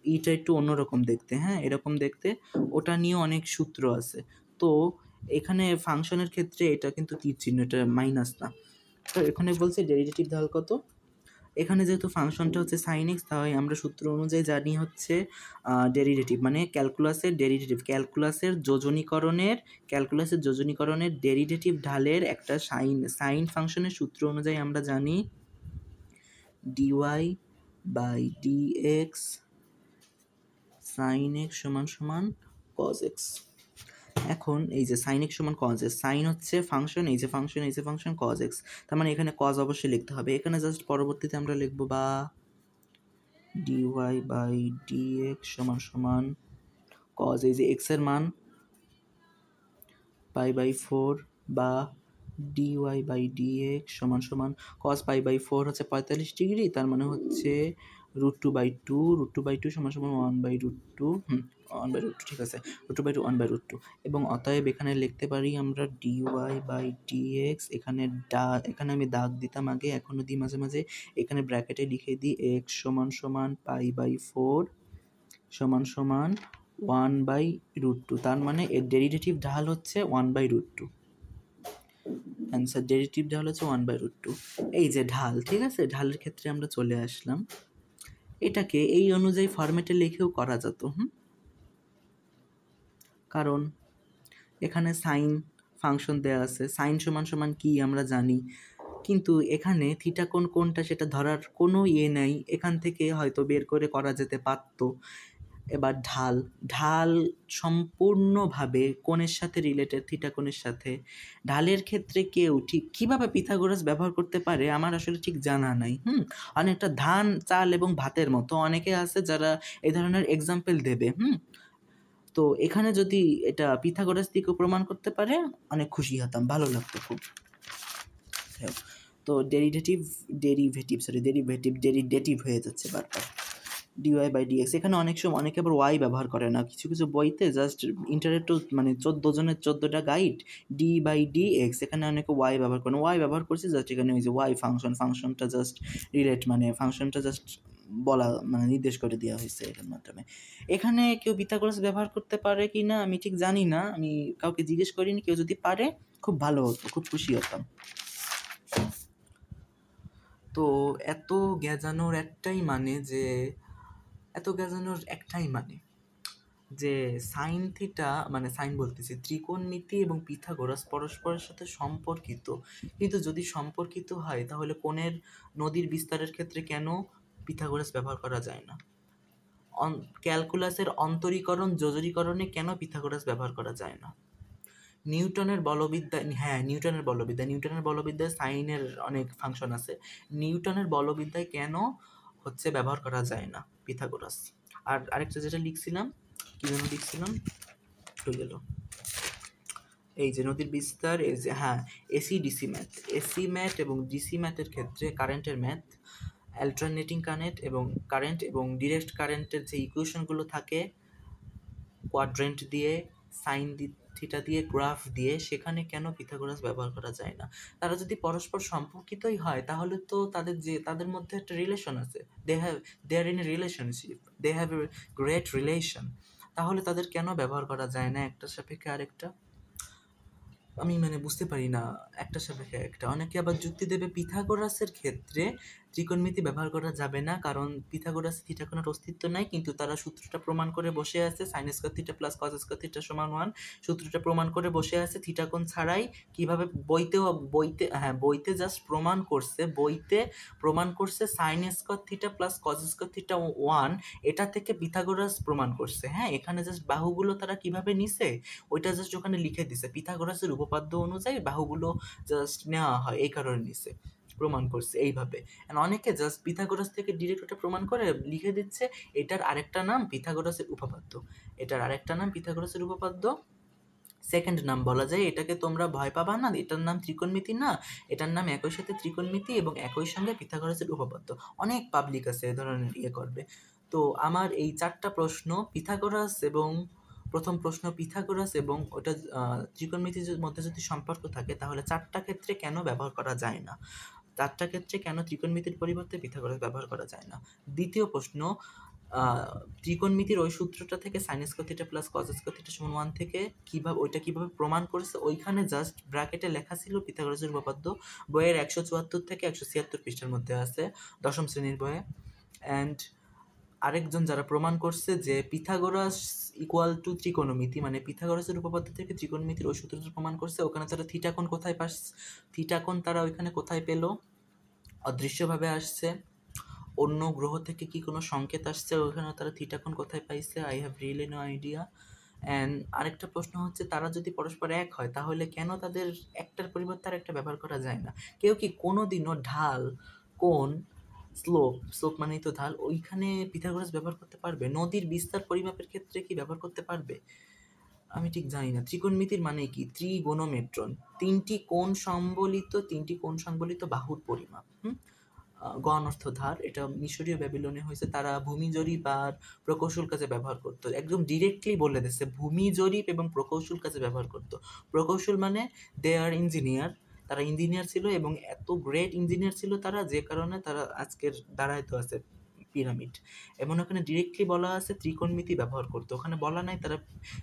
ইটা একটু অন্যরকম দেখতে, হ্যাঁ এরকম দেখতে, ওটা নিয়ে অনেক সূত্র আছে। তো এখানে ফাংশনের ক্ষেত্রে এটা কিন্তু তীর চিহ্ন, এটা মাইনাস না। তো এখানে বলছে ডেরিভেটিভ ঢাল কত, এখানে যেহেতু ফাংশনটা হচ্ছে সাইন এক্স, তাই আমরা সূত্র অনুযায়ী জানি হচ্ছে ডেরিভেটিভ মানে ক্যালকুলাসের ডেরিভেটিভ, ক্যালকুলাসের যোজনীকরণের ডেরিভেটিভ ঢালের একটা সাইন ফাংশনের সূত্র অনুযায়ী আমরা জানি dy/dx সাইন এক্স সমান সমান কজ এক্স। এখন এই যে সাইন এক্স সমান কজ এক্স, সাইন হচ্ছে ফাংশন, এই যে ফাংশন কজ এক্স, তার মানে এখানে কজ অবশ্যই লিখতে হবে, এখানে জাস্ট পরবর্তীতে আমরা লিখবো বা dy/dx সমান সমান কজ, এই যে এক্স এর মান π/4 বা dy/dx সমান সমান cos π/4 হচ্ছে 45 ডিগ্রি, তার মানে হচ্ছে √2/2, √2/2 সমান সমান 1/√2, 1/√2, ঠিক আছে, √2/2 1/√2, এবং অতএব এখানে লিখতে পারি আমরা dy/dx, এখানে আমি দাগ দিতাম আগে, এখনো দিই মাঝে মাঝে, এখানে ব্র্যাকেটে লিখে দিই x সমান সমান π/4 সমান সমান 1/√2, তার মানে এর ডেরিভেটিভ ঢাল হচ্ছে 1/√2, অ্যান্সার ডেরিভেটিভ ঢাল হচ্ছে 1/√2। এই যে ঢাল, ঠিক আছে, ঢালের ক্ষেত্রে আমরা চলে আসলাম, এটাকে এই অনুযায়ী ফরম্যাটে লিখেও করা যেত, কারণ এখানে সাইন ফাংশন দেওয়া আছে, সাইন সমান সমান কি আমরা জানি, কিন্তু এখানে থিটা কোণ কোনটা সেটা ধরার কোনো নাই, এখান থেকে হয়তো বের করে করা যেতে পারত। এবার ঢাল সম্পূর্ণভাবে কোণের সাথে রিলেটেড, থিটা কোণের সাথে, ঢালের ক্ষেত্রে কেউ ঠিক কীভাবে পিথাগোরাস ব্যবহার করতে পারে আমার আসলে ঠিক জানা নাই। অনেকটা ধান চাল এবং ভাতের মতো, অনেকে আছে যারা এই ধরনের এক্সাম্পল দেবে। তো এখানে যদি এটা পিথাগোরাস দিকেও প্রমাণ করতে পারে অনেক খুশি হতাম, ভালো লাগতো খুব। তো ডেরিভেটিভ হয়ে যাচ্ছে বারবার, dy/dx, এখানে অনেক সময় অনেকে আবার ওয়াই ব্যবহার করে না, কিছু কিছু বইতে জাস্ট ইন্টারেক্ট মানে 14 জনের 14টা গাইড d/dx, এখানে অনেকে ওয়াই ব্যবহার করে, ওয়াই ব্যবহার করছে জাস্ট এখানে ওই যে ওয়াই ফাংশনটা জাস্ট রিলেট মানে ফাংশনটা জাস্ট বলা মানে নির্দেশ করে দেওয়া হয়েছে এর মাধ্যমে। এখানে কেউ পিথাগোরাস ব্যবহার করতে পারে কি না আমি ঠিক জানি না, আমি কাউকে জিজ্ঞেস করিনি, কেউ যদি পারে খুব ভালো হতো, খুব খুশি হতাম। তো এত গেজানোর একটাই মানে যে সাইন থিটা মানে সাইন বলতেছি ত্রিকোণমিতি এবং পিথাগোরাস পরস্পরের সাথে সম্পর্কিত, কিন্তু যদি সম্পর্কিত হয় তাহলে কোণের নদীর বিস্তারের ক্ষেত্রে কেন পিথাগোরাস ব্যবহার করা যায় না, ক্যালকুলাসের অন্তরীকরণ যোজনীকরণে কেন পিথাগোরাস ব্যবহার করা যায় না, নিউটনের বলবিদ্যা, হ্যাঁ নিউটনের বলবিদ্যায় সাইনের অনেক ফাংশন আছে। নিউটনের বলবিদ্যায় কেন হচ্ছে ব্যবহার করা যায় না পিথাগোরাস। আর আরেকটা যেটা লিখছিলাম, কি যেন লিখছিলাম, হয়ে গেল, এই যে নদীর বিস্তার, এই যে হ্যাঁ এসি ম্যাথ এবং ডিসি ম্যাথের ক্ষেত্রে কারেন্টের ম্যাথ, অ্যাল্টারনেটিং কারেন্ট এবং ডিরেক্ট কারেন্টের যে ইকুয়েশনগুলো থাকে কোয়াড্রেন্ট দিয়ে, সাইন থিটা দিয়ে, গ্রাফ দিয়ে, সেখানে কেন পিথাগোরাস ব্যবহার করা যায় না? তারা যদি পরস্পর সম্পর্কিতই হয় তাহলে তো তাদের মধ্যে একটা রিলেশন আছে, they are in a relationship, they have a great relation, তাহলে তাদের কেন ব্যবহার করা যায় না একটার সাপেক্ষে আরেকটা? আমি বুঝতে পারি না একটা সাপেক্ষে একটা। অনেকে আবার যুক্তি দেবে পিথাগোরাসের ক্ষেত্রে ত্রিকোণমিতি ব্যবহার করা যাবে না, কারণ পিথাগোরাস থিটা কোণের অস্তিত্ব নাই, কিন্তু তারা সূত্রটা প্রমাণ করে বসে আছে, sign square theta plus cos square theta সমান 1, সূত্রটা প্রমাণ করে বসে আছে থিটা কোণ ছাড়াই। কিভাবে? বইতে জাস্ট প্রমাণ করছে sign square theta plus cos square theta 1, এটা থেকে পিথাগোরাস প্রমাণ করছে। হ্যাঁ, এখানে জাস্ট বাহুগুলো তারা কিভাবে নিছে ওইটা জাস্ট ওখানে লিখে দিছে, পিথাগোরাসের উপপাদ্য অনুযায়ী বাহুগুলো জাস্ট নেওয়া হয়, এই কারণে নিছে, প্রমাণ করছে এইভাবে। অনেকে জাস্ট পিথাগোরাস থেকে ডিরেক্ট ওটা প্রমাণ করে লিখে দিচ্ছে এটার আরেকটা নাম পিথাগোরাসের উপপাদ্য, সেকেন্ড নাম বলা যায় এটাকে, তোমরা ভয় পাবা না, এটার নাম ত্রিকোণমিতি না, এটার নাম একই সাথে ত্রিকোণমিতি এবং একই সঙ্গে পিথাগোরাসের উপপাদ্য। অনেক পাবলিক আছে এ ধরনের করবে। তো আমার এই 4টা প্রশ্ন প্রথম প্রশ্ন পিথাগোরাস এবং ওটা ত্রিকোণমিতির মধ্যে যদি সম্পর্ক থাকে তাহলে 4টা ক্ষেত্রে কেন ব্যবহার করা যায় না, 4টা ক্ষেত্রে কেন ত্রিকোণমিতির পরিবর্তে পিথাগোরাস ব্যবহার করা যায় না। দ্বিতীয় প্রশ্ন, ত্রিকোণমিতির ওই সূত্রটা থেকে sign square theta plus cos square theta সমান 1 থেকে কিভাবে প্রমাণ করেছে, ওইখানে জাস্ট ব্র্যাকেটে লেখা ছিল পিথাগোরাসের উপপাদ্য। বইয়ের 174 থেকে 176 পৃষ্ঠার মধ্যে আছে, দশম শ্রেণীর বইয়ে। অ্যান্ড আরেকজন যারা প্রমাণ করছে যে পিথাগোরাস ইকুয়াল টু ত্রিকোণমিতি, পিথাগোরাসের উপপাদ্য থেকে ত্রিকোণমিতির ওই সূত্রটা প্রমাণ করছে, ওখানে তারা থিটা কোণ তারা ওইখানে কোথায় পেল? অদৃশ্যভাবে আসছে, অন্য গ্রহ থেকে কি কোনো সংকেত আসছে ওখানে তারা থিটা কোণ কোথায় পাইছে? I have really no idea. And আরেকটা প্রশ্ন হচ্ছে, তারা যদি পরস্পর এক হয় তাহলে কেন তাদের একটার পরিবর্তে আর একটা ব্যবহার করা যায় না? কেউ কি কোনোদিনও ঢাল, কোণ, স্লোপ মানেই তো ঢাল, ওইখানে পিথাগোরাস ব্যবহার করতে পারবে? নদীর বিস্তার পরিমাপের ক্ষেত্রে কি ব্যবহার করতে পারবে? আমি ঠিক জানি না। ত্রিকোণমিতির মানে কি? ত্রিগোণোমেট্রন, তিনটি কোণ সংবলিত বাহুর পরিমাপ। গণ অর্থ ধার, এটা মিশরীয় ব্যাবিলনে হয়েছে, তারা ভূমি জরিপ আর প্রকৌশল কাজে ব্যবহার করতো। একদম ডিরেক্টলি বলে দিচ্ছে ভূমি জরিপ এবং প্রকৌশল কাজে ব্যবহার করতো। প্রকৌশল মানে দে আর ইঞ্জিনিয়ার, তারা ইঞ্জিনিয়ার ছিল এবং এত গ্রেট ইঞ্জিনিয়ার ছিল তারা, যে কারণে তারা আজকের দাঁড়াইতে আছে পিরামিড। এবং ওখানে ডিরেক্টলি বলা আছে ত্রিকোণমিতি ব্যবহার করতো, ওখানে বলা নাই তারা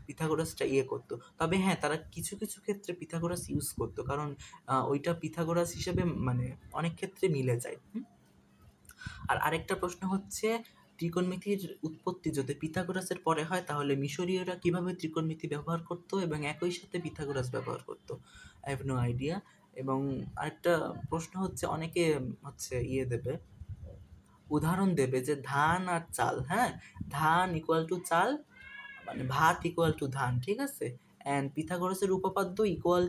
পিথাগোরাসটা করতো। তবে হ্যাঁ, তারা কিছু কিছু ক্ষেত্রে পিথাগোরাস ইউজ করতো, কারণ ওইটা পিথাগোরাস হিসেবে অনেক ক্ষেত্রে মিলে যায়। আর আরেকটা প্রশ্ন হচ্ছে, ত্রিকোণমিতির উৎপত্তি যদি পিথাগোরাসের পরে হয় তাহলে মিশরীয়রা কিভাবে ত্রিকোণমিতি ব্যবহার করতো এবং একই সাথে পিথাগোরাস ব্যবহার করতো? I have no idea. এবং আরেকটা প্রশ্ন হচ্ছে, অনেকে দেবে, উদাহরণ দেবে যে ধান আর চাল, হ্যাঁ, ধান ইকুয়াল টু চাল, ভাত ইকুয়াল টু ধান, ঠিক আছে, অ্যান্ড পিথাগোরাসের উপপাদ্য ইকুয়াল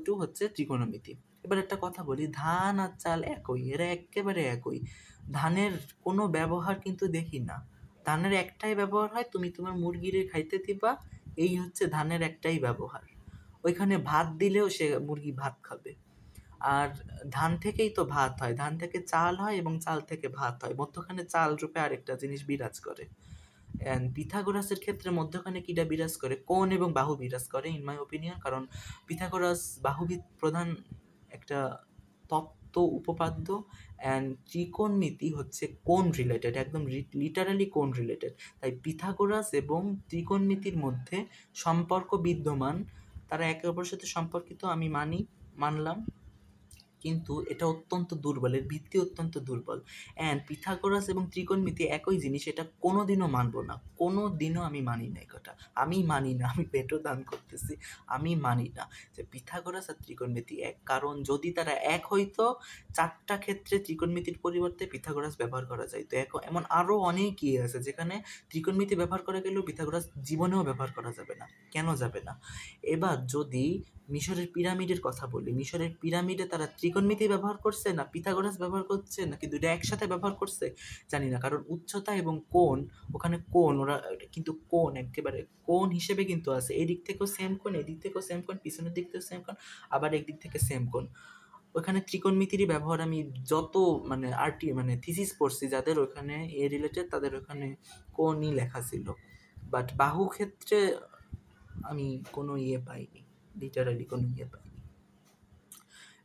টু হচ্ছে ত্রিকোণমিতি। এবার একটা কথা বলি, ধান আর চাল একই, এরা একেবারে একই। ধানের কোনো ব্যবহার কিন্তু দেখি না, ধানের একটাই ব্যবহার হয়, তুমি তোমার মুরগিরে খাইতে দিবা, এই হচ্ছে ধানের একটাই ব্যবহার। ওইখানে ভাত দিলেও সে মুরগি ভাত খাবে। আর ধান থেকেই তো ভাত হয়, ধান থেকে চাল হয় এবং চাল থেকে ভাত হয়, মধ্যখানে চাল রূপে আরেকটা জিনিস বিরাজ করে। অ্যান্ড পিথাগোরাসের ক্ষেত্রে মধ্যখানে কিটা বিরাজ করে? কোণ এবং বাহু বিরাজ করে ইন মাই ওপিনিয়ন, কারণ পিথাগোরাস বাহুবিদ প্রধান একটা তত্ত্ব উপপাদ্য, অ্যান্ড ত্রিকোণমিতি হচ্ছে কোণ রিলেটেড, একদম লিটারালি কোণ রিলেটেড। তাই পিথাগোরাস এবং ত্রিকোণমিতির মধ্যে সম্পর্ক বিদ্যমান, তারা একে অপরের সাথে সম্পর্কিত, আমি মানলাম। কিন্তু এটা অত্যন্ত দুর্বল, এর ভিত্তি অত্যন্ত দুর্বল। অ্যান্ড পিথাগোরাস এবং ত্রিকোণমিতি একই জিনিস, এটা কোনোদিনও মানব না, কোনোদিনও আমি মানি না। এটা আমি মানি না, আমি পেটও দান করতেছি, আমি মানি না যে পিথাগোরাস আর ত্রিকোণমিতি এক। কারণ যদি তারা এক হইতো, 4টা ক্ষেত্রে ত্রিকোণমিতির পরিবর্তে পিথাগোরাস ব্যবহার করা যাইতো। এমন আরও অনেক ইয়ে আছে যেখানে ত্রিকোণমিতি ব্যবহার করা গেলেও পিথাগোরাস জীবনেও ব্যবহার করা যাবে না। কেন যাবে না? এবার যদি মিশরের পিরামিডের কথা বলি, মিশরের পিরামিডে তারা ত্রিকোণমিতি ব্যবহার করছে না পিথাগোরাস ব্যবহার করছে, নাকি দুটো একসাথে ব্যবহার করছে জানি না। কারণ উচ্চতা এবং কোণ, ওখানে কোণ, ওরা কিন্তু কোণ একেবারে কোণ হিসেবে কিন্তু আছে, এই দিক থেকেও সেম কোণ, এই দিক থেকেও সেম কোণ, পিছনের দিক থেকেও সেম কোণ, আবার একদিক থেকে সেম কোণ। ওখানে ত্রিকোণমিতিরই ব্যবহার আমি যত মানে থিসিস পড়ছি যাদের ওখানে এ রিলেটেড, তাদের ওখানে কোণই লেখা ছিল। বাট বাহু ক্ষেত্রে আমি কোনো ইয়ে পাইনি, লিটারালি কোনো ইয়ে পাইনি।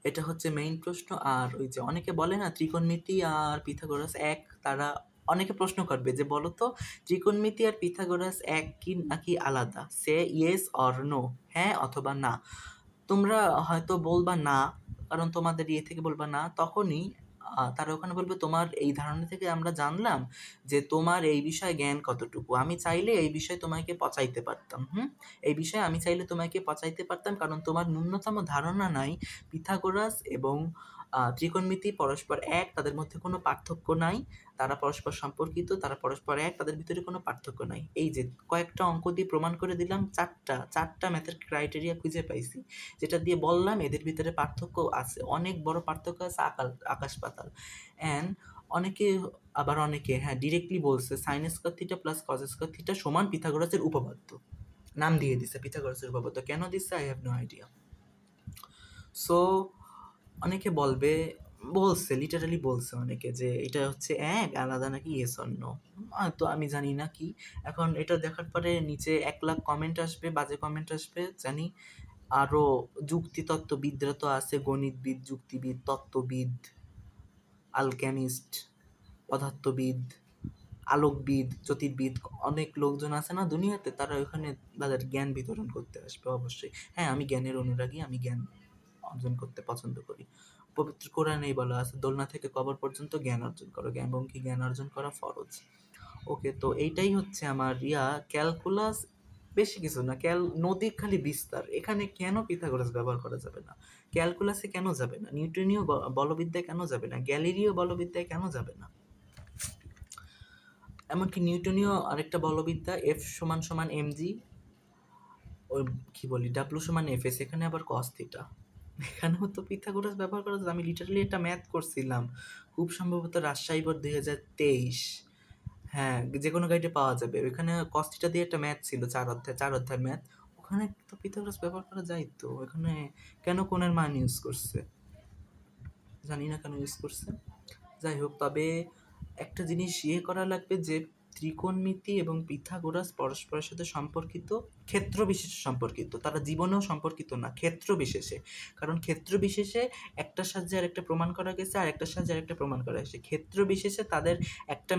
এটা হচ্ছে মেইন প্রশ্ন। আর ওই যে অনেকে বলে না ত্রিকোণমিতি আর পিথাগোরাস এক, তারা অনেকে প্রশ্ন করবে যে বলো তো ত্রিকোণমিতি আর পিথাগোরাস এক কি নাকি আলাদা, সে ইয়েস অর নো, হ্যাঁ অথবা না। তোমরা হয়তো বলবা না, কারণ তোমাদের ইয়ে থেকে বলবা না, তখনই তারা ওখানে বলবে তোমার এই ধারণা থেকে আমরা জানলাম যে তোমার এই বিষয়ে জ্ঞান কতটুকু। আমি চাইলে এই বিষয়ে তোমাকে পচাইতে পারতাম, এই বিষয়ে আমি চাইলে তোমাকে পচাইতে পারতাম, কারণ তোমার ন্যূনতম ধারণা নাই পিথাগোরাস এবং ত্রিকোণমিতি পরস্পর এক, তাদের মধ্যে কোনো পার্থক্য নাই, তারা পরস্পর সম্পর্কিত, তারা পরস্পর এক, তাদের ভিতরে কোনো পার্থক্য নাই। এই যে কয়েকটা অঙ্ক দিয়ে প্রমাণ করে দিলাম, চারটা ম্যাথের ক্রাইটেরিয়া খুঁজে পাইছি, যেটা দিয়ে বললাম এদের ভিতরে পার্থক্য আছে, অনেক বড় পার্থক্য আছে, আকাশ পাতাল। অ্যান্ড অনেকে হ্যাঁ ডিরেক্টলি বলছে sign square theta plus cos square theta সমান পিথাগোরাসের উপপাদ্য, নাম দিয়ে দিছে পিথাগোরাসের উপপাদ্য। কেন দিচ্ছে I have no idea. So অনেকে বলছে লিটারালি বলছে অনেকে যে এটা হচ্ছে এক, আলাদা নাকি ইয়েস অর নো। তো আমি জানি না কি, এখন এটা দেখার পরে নিচে 1 লাখ কমেন্ট আসবে, বাজে কমেন্ট আসবে জানি। আরও যুক্তিতত্ত্ববিদরা তো আছে, গণিতবিদ, যুক্তিবিদ, তত্ত্ববিদ, আলকেমিস্ট, পদার্থবিদ, আলোকবিদ, জ্যোতির্বিদ, অনেক লোকজন আছে না দুনিয়াতে, তারা ওখানে তাদের জ্ঞান বিতরণ করতে আসবে অবশ্যই। হ্যাঁ, আমি জ্ঞানের অনুরাগী, আমি জ্ঞান অর্জন করতে পছন্দ করি। পবিত্র কোরআনেই বলা আছে দোলনা থেকে কবর পর্যন্ত জ্ঞান অর্জন করো, এবং কি জ্ঞান অর্জন করা ফরজ। ওকে, তো এইটাই হচ্ছে আমার ক্যালকুলাস, বেশি কিছু না, নদীর খালি বিস্তার। এখানে কেন পিথাগোরাস ব্যবহার করা যাবে না? ক্যালকুলাসে কেন যাবে না? নিউটনীয় বলবিদ্যায় কেন যাবে না? গ্যালিলীয় বলবিদ্যায় কেন যাবে না? এমনকি নিউটনীয় আরেকটা বলবিদ্যা এফ সমান সমান এমজি, ওই কি বলি ডাব্লু সমান এফএস, এখানে আবার কস থিটা, এখানেও তো পিথাগোরাস ব্যবহার করা যায়। আমি লিটারালি একটা ম্যাথ করছিলাম, খুব সম্ভবত রাজশাহী বোর্ড 2023, হ্যাঁ যে কোনো গাইডে পাওয়া যাবে। ওইখানে কস থিটা দিয়ে একটা ম্যাথ ছিল, 4 অধ্যায় ম্যাথ, ওখানে তো পিথাগোরাস ব্যবহার করা যায়। তো এখানে কেন কোণের মান ইউজ করছে জানি না, কেন ইউজ করছে। যাই হোক, তবে একটা জিনিস করা লাগবে যে ত্রিকোণমিতি এবং পিথাগোরাস পরস্পরের সাথে সম্পর্কিত, ক্ষেত্র বিশেষে সম্পর্কিত, তারা জীবনেও সম্পর্কিত না, ক্ষেত্র বিশেষে। কারণ ক্ষেত্র বিশেষে একটার সাহায্যে আরেকটা প্রমাণ করা গেছে, আর একটার সাহায্যে আরেকটা প্রমাণ করা গেছে। ক্ষেত্র বিশেষে তাদের একটা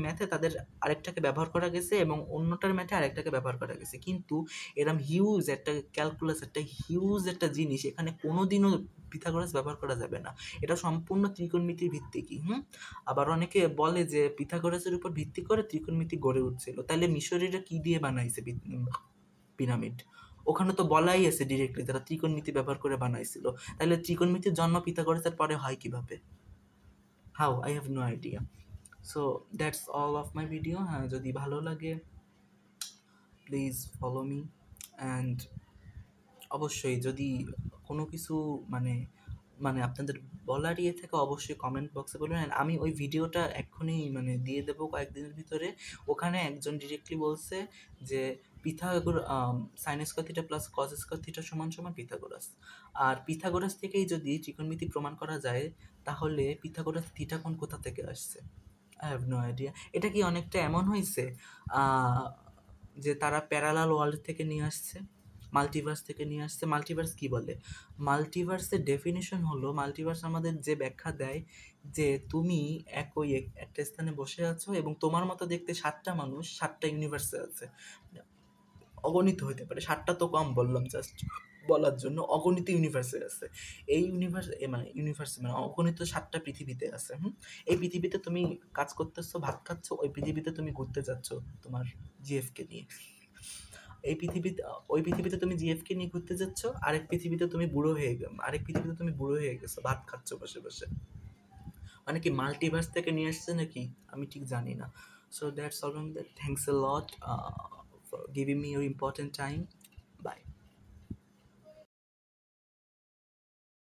ম্যাথে তাদের আরেকটাকে ব্যবহার করা গেছে, এবং অন্যটার ম্যাথে আরেকটাকে ব্যবহার করা গেছে। কিন্তু এরম হিউজ একটা ক্যালকুলাস, একটা হিউজ একটা জিনিস, এখানে কোনোদিনও পিথাগোরাস ব্যবহার করা যাবে না। এটা সম্পূর্ণ ত্রিকোণমিতির ভিত্তিকই। আবার অনেকে বলে যে পিথাগোরাসের উপর ভিত্তি করে ত্রিকোণমিতি গড়ে উঠছিল। তাহলে মিশরীরা কি দিয়ে বানাইছে পিরামিড? ওখানে তো বলাই আছে ডিরেক্টলি তারা ত্রিকোণমিতি ব্যবহার করে বানাইছিল। তাহলে ত্রিকোণমিতির জন্ম পিথাগোরাসের পরে হয় কিভাবে? How? I have no idea. So that's all of my video. হ্যাঁ, যদি ভালো লাগে প্লিজ ফলো মি, অ্যান্ড অবশ্যই যদি কোনো কিছু মানে আপনাদের বলার থেকে অবশ্যই কমেন্ট বক্সে বলবেন। আমি ওই ভিডিওটা এক্ষুনি দিয়ে দেবো কয়েকদিনের ভিতরে। ওখানে একজন ডিরেক্টলি বলছে যে sign square theta plus cos square theta সমান সমান পিথাগোরাস। আর পিথাগোরাস থেকেই যদি ত্রিকোণমিতি প্রমাণ করা যায়, তাহলে পিথাগোরাস থিটা কোণ কোথা থেকে আসছে? I have no idea. এটা কি অনেকটা এমন হয়েছে যে তারা প্যারালাল ওয়ার্ল্ড থেকে নিয়ে আসছে, মাল্টিভার্স থেকে নিয়ে আসছে? মাল্টিভার্স কি বলে? মাল্টিভার্সের ডেফিনিশন হলো, মাল্টিভার্স আমাদের যে ব্যাখ্যা দেয় যে তুমি একটা স্থানে বসে আছো এবং তোমার মতো দেখতে 7টা মানুষ 7টা ইউনিভার্সে আছে। অগণিত হইতে পারে, 7টা তো কম বললাম জাস্ট। বলার জন্য অগণিত ইউনিভার্সে আছে। এই মানে অগণিত 7টা পৃথিবীতে আছে। এই পৃথিবীতে তুমি কাজ করতেছো, ভাত খাচ্ছ, ওই পৃথিবীতে তুমি ঘুরতে যাচ্ছ তোমার জিএফকে নিয়ে। এই পৃথিবীতে ওই পৃথিবীতে তুমি জিএফকে নিয়ে ঘুরতে যাচ্ছ, আরেক পৃথিবীতে তুমি বুড়ো হয়ে গেছো, ভাত খাচ্ছ বসে বসে। মানে কি মাল্টিভার্স থেকে নিয়ে আসছে নাকি আমি ঠিক জানি না। So that's all from that. Thanks a lot for giving me your important time. By.